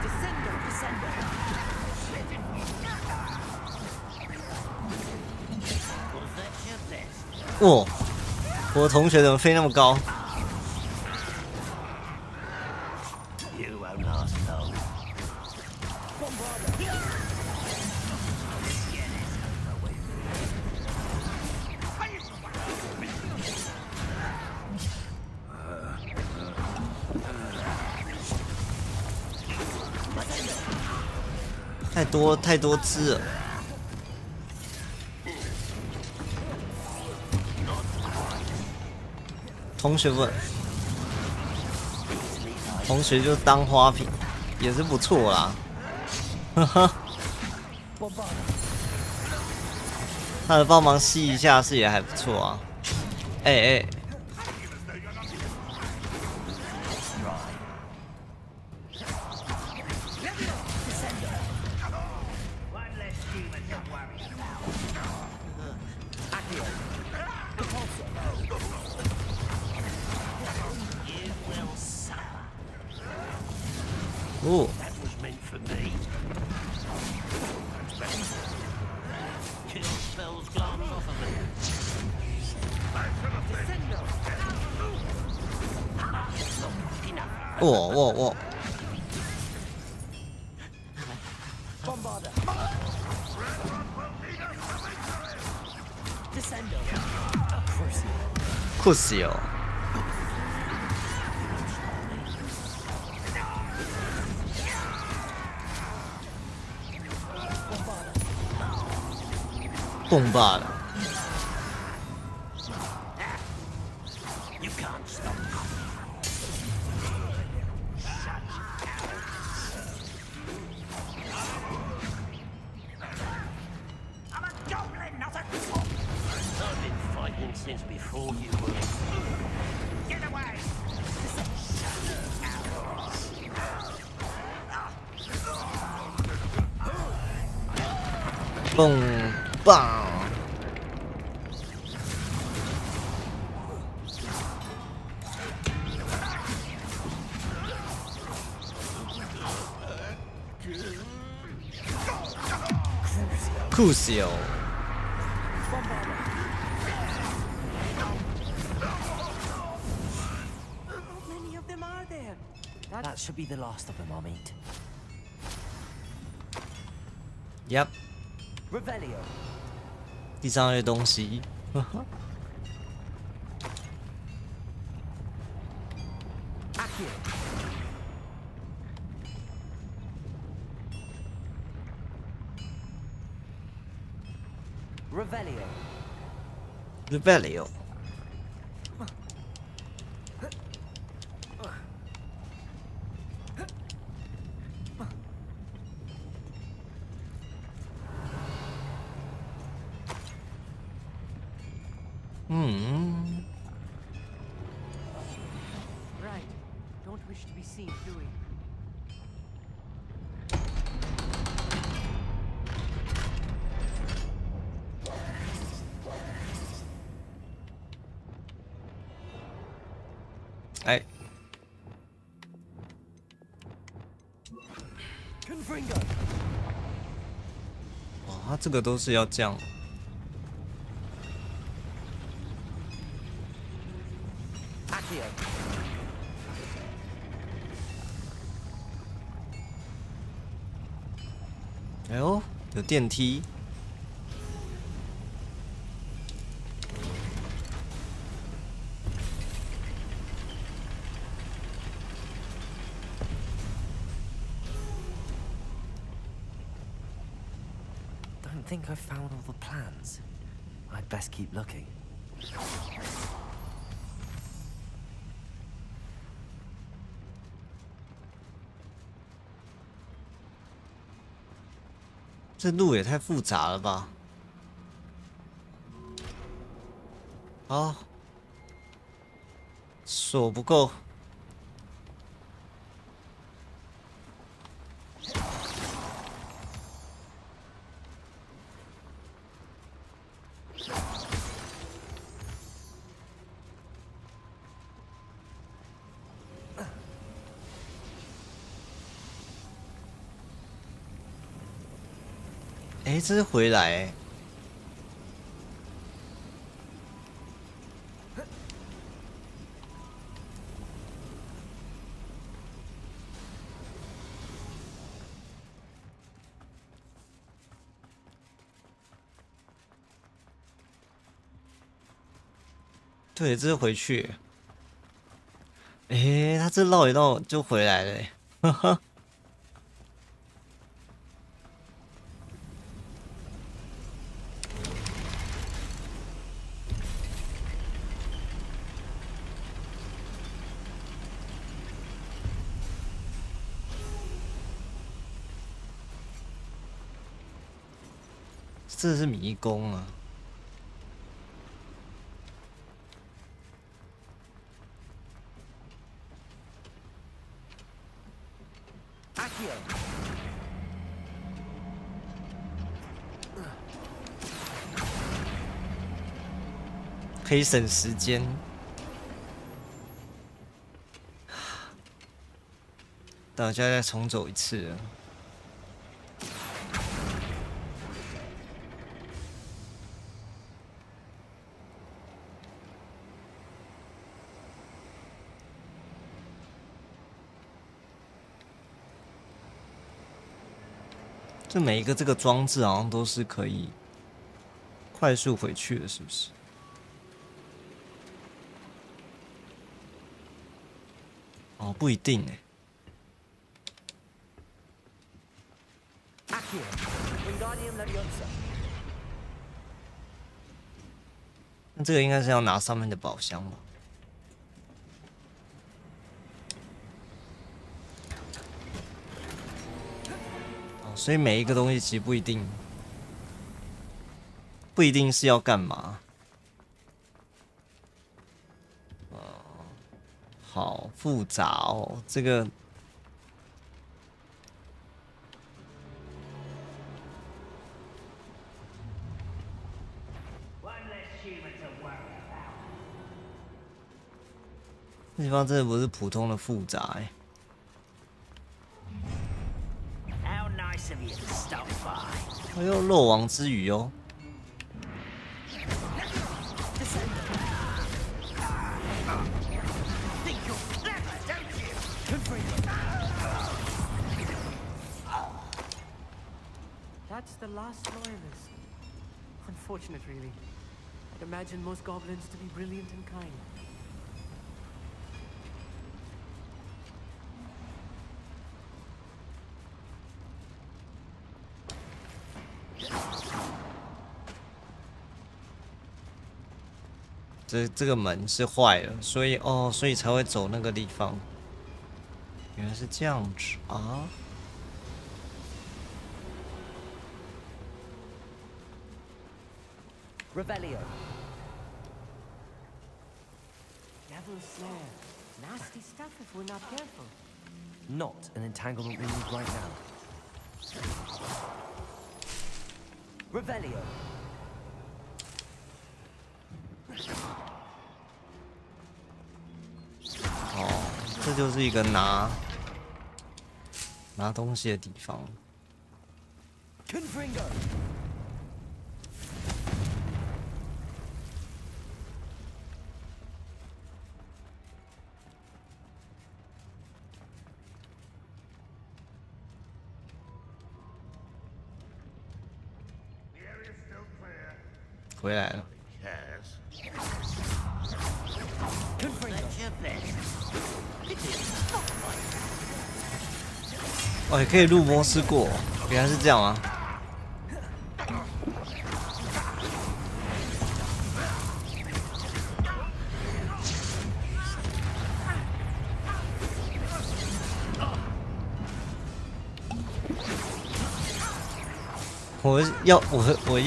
Descendo, descendo. 哇！我的同学怎么飞那么高？ You won't last long. 太多只了。同学们，同学就当花瓶也是不错啦，哈哈。他的帮忙吸一下是也还不错啊。哎。 Oh, that was meant for me. Kill spells glance off of me. 我。酷死哦！ 蹦罢了。Since before you were. Get away! 蹦棒！酷死哦！ How many of them are there? should be the last of them I'll meet. Yep. Revelio. 地上那些东西。Revelio. Revelio。Right. Don't wish to be seen, do we? Hey. Confringo. 哇，他这个都是要这样。哎呦，有电梯。Don't think I've found all the plans. I'd best keep looking. 这路也太复杂了吧！啊，锁不够。哎，这是回来哎。对，这是回去。哎，他这绕一绕就回来了，哈哈。这是迷宫啊！可以省时间。大家再重走一次了。这每一个这个装置好像都是可以快速回去的，是不是？哦，不一定哎。那这个应该是要拿上面的宝箱吧？哦，所以每一个东西其实不一定是要干嘛。好复杂哦，这个。这地方真的不是普通的复杂哎。还有漏网之鱼哦。That's the last loyalist. Unfortunate, really. I'd imagine most goblins to be brilliant and kind. 这个门是坏了，所以才会走那个地方。原来是这样子啊！ Revelio. Devil's Slayer. Nasty stuff if we're not careful. Not an entanglement we need right now. Revelio. 哦，这就是一个拿东西的地方。Confringo. 回来了。哦，也可以入波斯过，原来是这样啊！我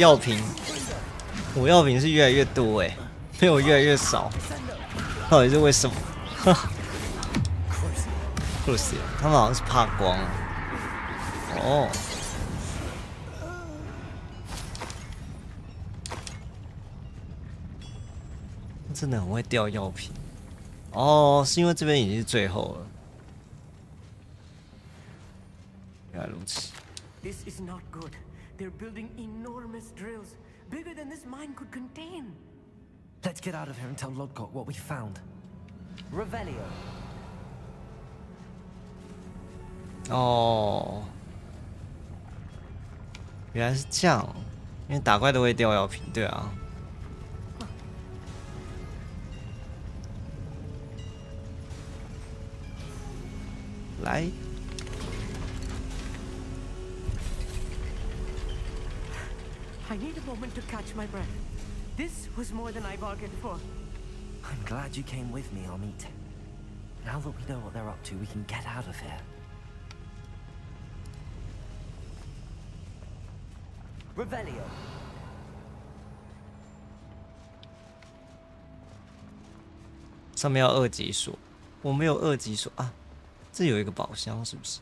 药瓶是越来越多哎，没有越来越少，到底是为什么？不是，他们好像是怕光哦。真的很会掉药瓶哦，是因为这边已经是最后了。原来如此。 This is not good. They're building enormous drills, bigger than this mine could contain. Let's get out of here and tell Lodgok what we found. Revelio. 哦，原来是这样，因为打怪都会掉药瓶，对啊。来。 I need a moment to catch my breath. This was more than I bargained for. I'm glad you came with me, Amit. Now that we know what they're up to, we can get out of here. Revelio. 上面要2级锁，我没有2级锁啊。这有一个宝箱，是不是？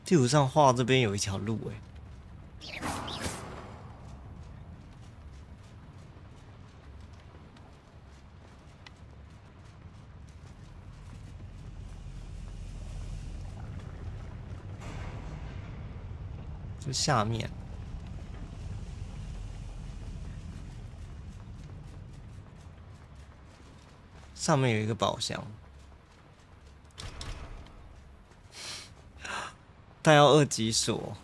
地图上画这边有一条路哎，就下面，上面有一个宝箱。 但要2级锁。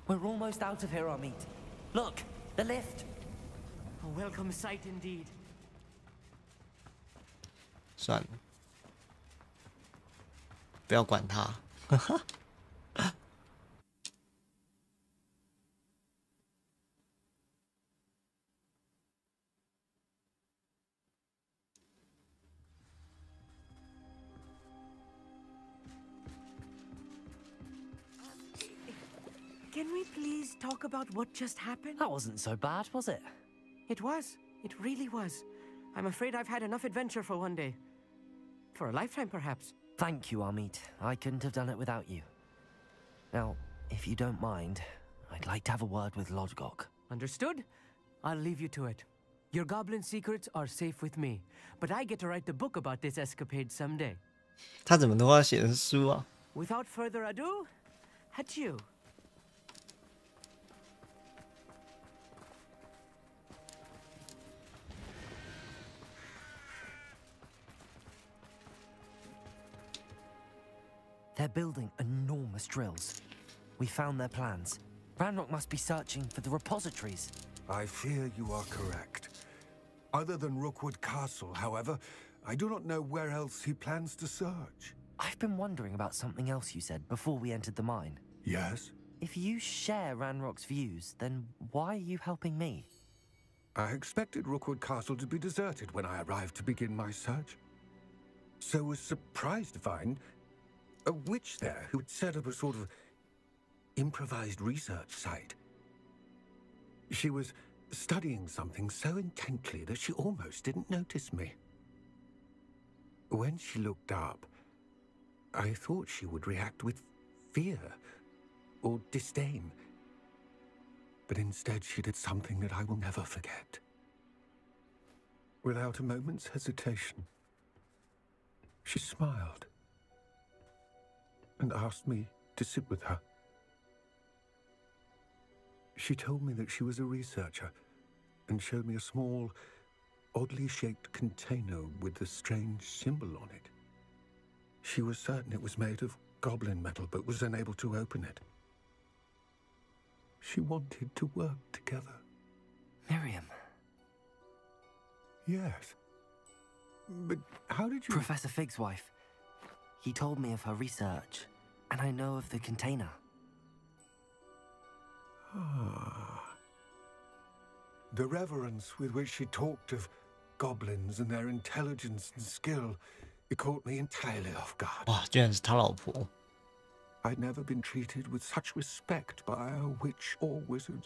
We're almost out of here, Amit. Look, the lift. A welcome sight indeed. 算了，不要管它。Can we please talk about what just happened? That wasn't so bad, was it? It was. It really was. I'm afraid I've had enough adventure for one day. For a lifetime, perhaps. Thank you, Amit. I couldn't have done it without you. Now, if you don't mind, I'd like to have a word with Lodgok. Understood? I'll leave you to it. Your goblin secrets are safe with me, but I get to write the book about this escapade someday. 他怎么都要写成书啊？ Without further ado, adieu. They're building enormous drills. We found their plans. Ranrock must be searching for the repositories. I fear you are correct. Other than Rookwood Castle, however, I do not know where else he plans to search. I've been wondering about something else you said before we entered the mine. Yes? If you share Ranrock's views, then why are you helping me? I expected Rookwood Castle to be deserted when I arrived to begin my search. So was surprised to find a witch there who had set up a sort of improvised research site. She was studying something so intently that she almost didn't notice me. When she looked up, I thought she would react with fear or disdain. But instead she did something that I will never forget. Without a moment's hesitation, she smiled and asked me to sit with her. She told me that she was a researcher and showed me a small, oddly shaped container with a strange symbol on it. She was certain it was made of goblin metal, but was unable to open it. She wanted to work together. Miriam. Yes. But how did you... Professor Fig's wife. He told me of her research, and I know of the container. Ah. The reverence with which she talked of goblins and their intelligence and skill, it caught me entirely off guard. 哇，居然是他老婆。 I'd never been treated with such respect by a witch or wizard.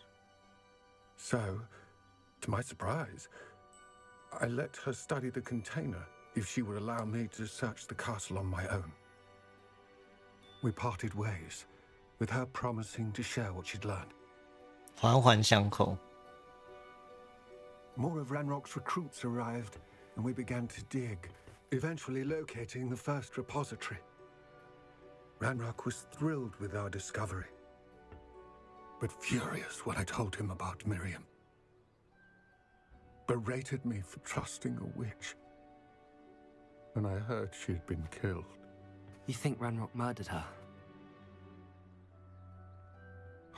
So, to my surprise, I let her study the container if she would allow me to search the castle on my own. We parted ways, with her promising to share what she'd learned. 环环相扣。 More of Ranrock's recruits arrived, and we began to dig, eventually locating the first repository. Ranrock was thrilled with our discovery, but furious when I told him about Miriam. Berated me for trusting a witch, and I heard she had been killed. You think Ranrock murdered her?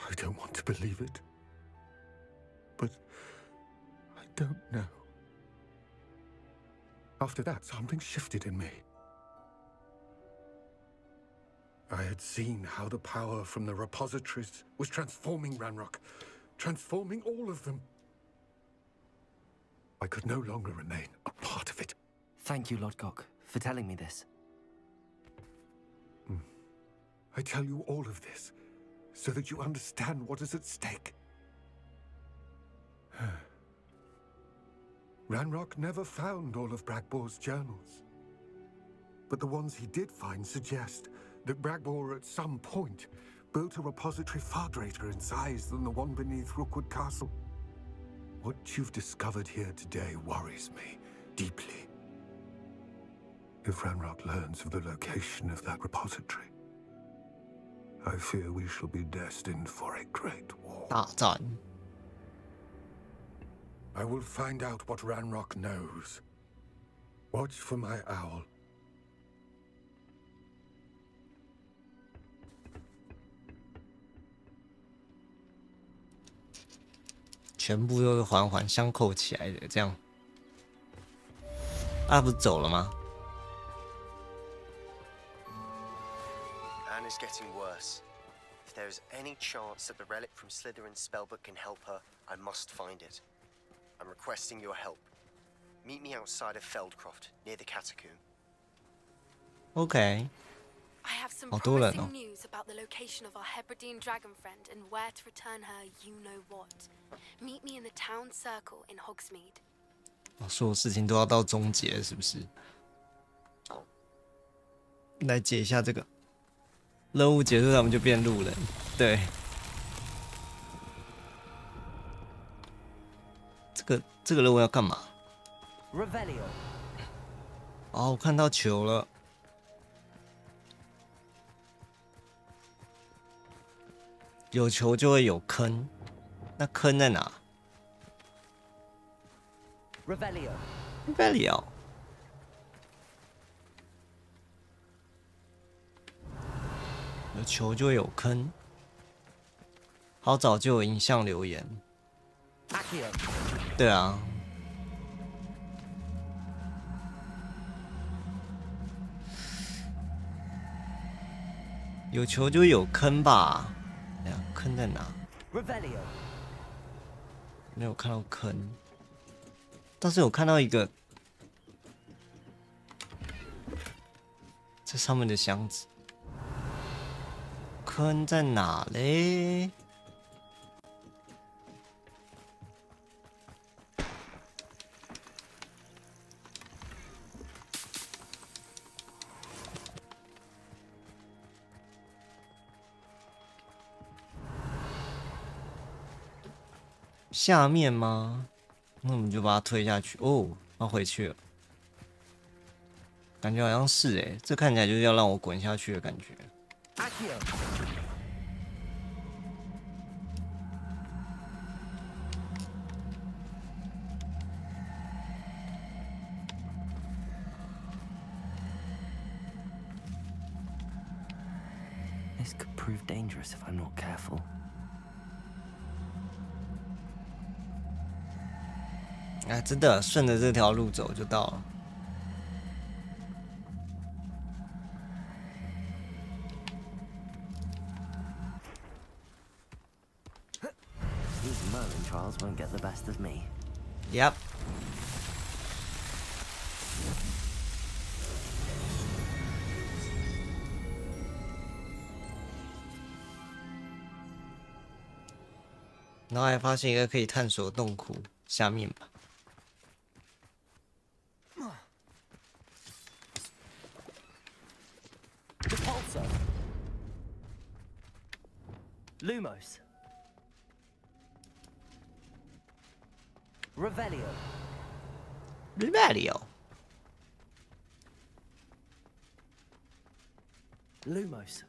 I don't want to believe it, but I don't know. After that, something shifted in me. I had seen how the power from the repositories was transforming Ranrock, transforming all of them. I could no longer remain a part of it. Thank you, Lodgok, for telling me this. I tell you all of this so that you understand what is at stake. Ranrock never found all of Bragbor's journals. But the ones he did find suggest that Bragbor at some point built a repository far greater in size than the one beneath Rookwood Castle. What you've discovered here today worries me deeply. If Ranrock learns of the location of that repository, I fear we shall be destined for a great war. 大战。 I will find out what Ranrock knows. Watch for my owl. 全部都是环环相扣起来的，这样。他不是走了吗？ Anne is getting worse. If there is any chance that the relic from Slytherin's spellbook can help her, I must find it. I'm requesting your help. Meet me outside of Feldcroft, near the catacomb. OK。 I have some 好多人 promising 哦。 news about the location of our Hebridean dragon friend and where to return her you-know-what. Meet me in the town circle in Hogsmeade. 所有事情都要到终结，是不是？来解一下这个任务结束，他们就变路人。对，这个任务要干嘛？ Revelio. 哦，我看到球了。有球就会有坑，那坑在哪 ？Revelio。有球就会有坑。好早就有影像留言。对啊。有球就有坑吧？哎呀，坑在哪？没有看到坑，但是有看到一个这上面的箱子。坑在哪嘞？下面吗？那我们就把它推下去。哦，它回去了，感觉好像是哎，这看起来就是要让我滚下去的感觉。This could prove dangerous if I'm not careful. 哎，真的，顺着这条路走就到了。These Merlin trials won't get the best of me. Yep. 然后还发现一个可以探索的洞窟，下面吧。Repulsor. Lumos. Revelio. Revelio. Lumos.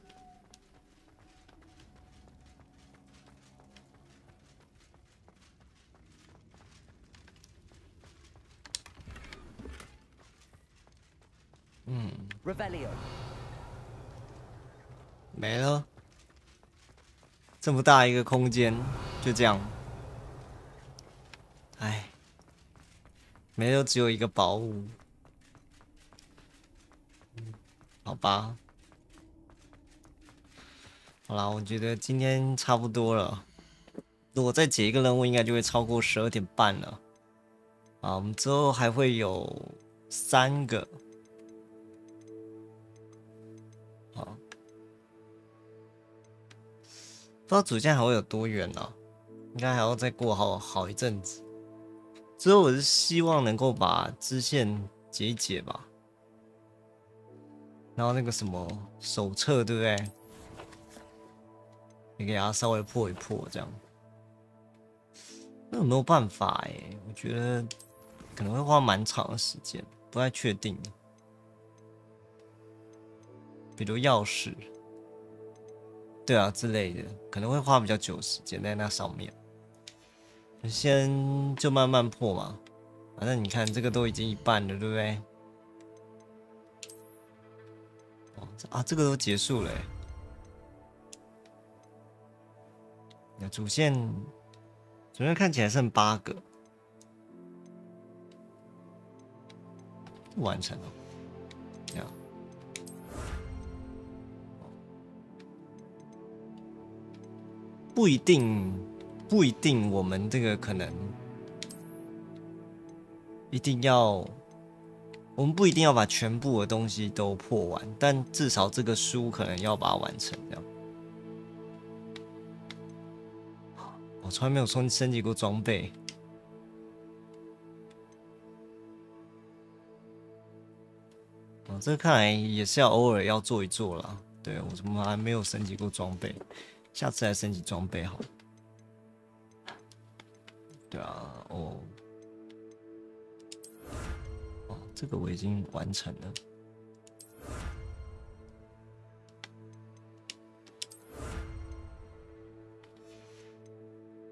Revelio. 没了，这么大一个空间，就这样。哎，没了，只有一个宝物。好吧，好啦，我觉得今天差不多了。如果再解一个任务，应该就会超过12:30了。啊，我们之后还会有3个。好，不知道主线还会有多远呢？应该还要再过好一阵子。之后我是希望能够把支线解一解吧。然后那个什么手册，对不对？也给它稍微破一破，这样。那有没有办法我觉得可能会花蛮长的时间，不太确定。比如钥匙，对啊之类的，可能会花比较久的时间在那上面。先就慢慢破嘛，反正你看这个都已经一半了，对不对？啊，这个都结束了。那主线看起来剩8个，完成了。这样，不一定，我们这个可能一定要。我们不一定要把全部的东西都破完，但至少这个书可能要把它完成。这样，我从来没有升级过装备。这个看来也是要偶尔要做一做啦。对，我怎么还没有升级过装备？下次来升级装备好了。对啊，这个我已经完成了。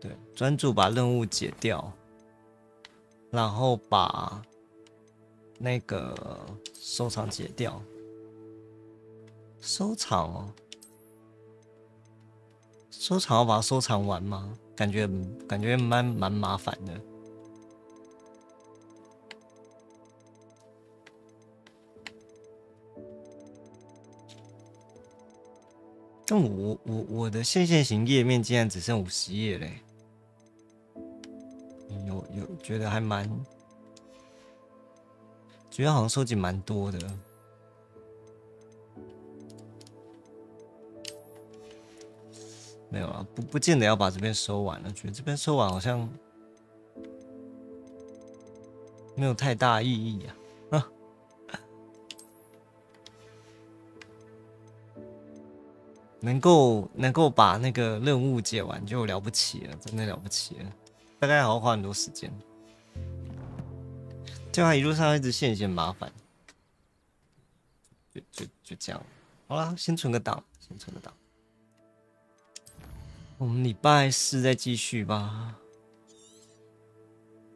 对，专注把任务解掉，然后把那个收藏解掉。收藏哦，收藏要把它收藏完吗？感觉蛮麻烦的。但我的线型页面竟然只剩50页嘞，有觉得还蛮，觉得好像收集蛮多的。没有啊，不见得要把这边收完了，觉得这边收完好像没有太大意义啊。能够把那个任务解完就了不起了，真的了不起了。大概还要花很多时间，就他一路上一直线很麻烦，就这样。好啦，先存个档，我们礼拜4再继续吧。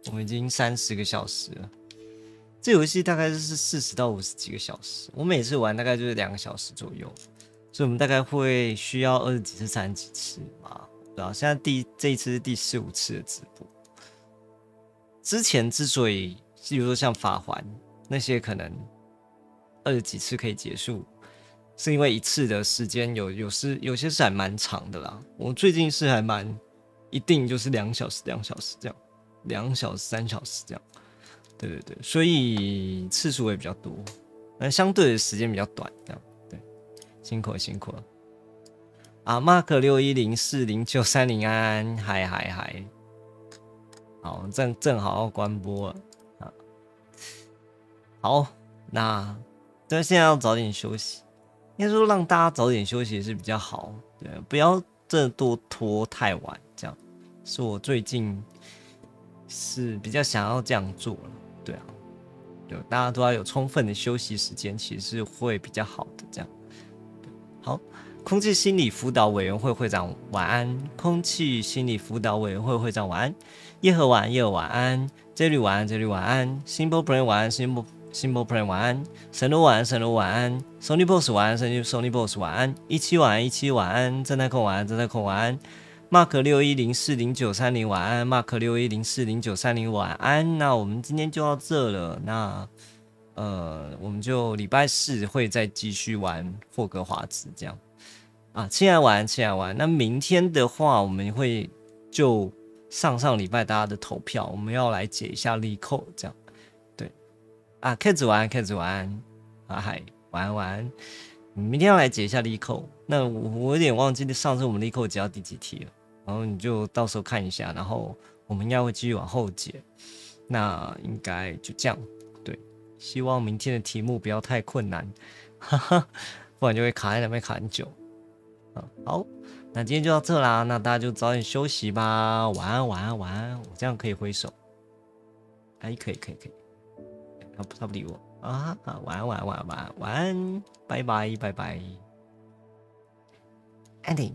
我们已经30个小时了，这游戏大概是40到50几个小时，我每次玩大概就是2个小时左右。所以我们大概会需要20几次、30几次吧，对啊。现在这一次是第4、5次的直播。之前之所以，比如说像法环那些，可能20几次可以结束，是因为一次的时间有些是还蛮长的啦。我最近是还蛮一定就是2小时这样，2小时、3小时这样。对，所以次数也比较多，但相对的时间比较短，这样。辛苦了啊 ！Mark 61040930安，嗨，好，正好要关播了啊。好，那但现在要早点休息，应该说让大家早点休息是比较好，对，不要真的多拖太晚，这样是我最近是比较想要这样做了，对啊，就大家都要有充分的休息时间，其实是会比较好的，这样。好，空气心理辅导委员会会长晚安，空气心理辅导委员会会长晚安，叶和晚安，Jerry 晚安，Simple Brain 晚安，Simple Brain 晚安，神罗晚安，Sony Boss 晚安，Sony Boss 晚安，17晚安，正太控晚安，Mark 61040930晚安，Mark 61040930晚安。那我们今天就到这了，那。我们就礼拜4会再继续玩霍格华兹这样啊，亲爱晚安。那明天的话，我们会就上礼拜大家的投票，我们要来解一下力扣这样。对啊 ，K 晚安啊，嗨，晚安。明天要来解一下力扣。那我有点忘记上次我们力扣解到第几题了，然后你就到时候看一下，然后我们应该会继续往后解。那应该就这样。希望明天的题目不要太困难，不然就会卡在那边卡很久。好，那今天就到这啦，那大家就早点休息吧，晚安。我这样可以挥手，哎，可以，他不理我啊，晚安，拜拜。Ending。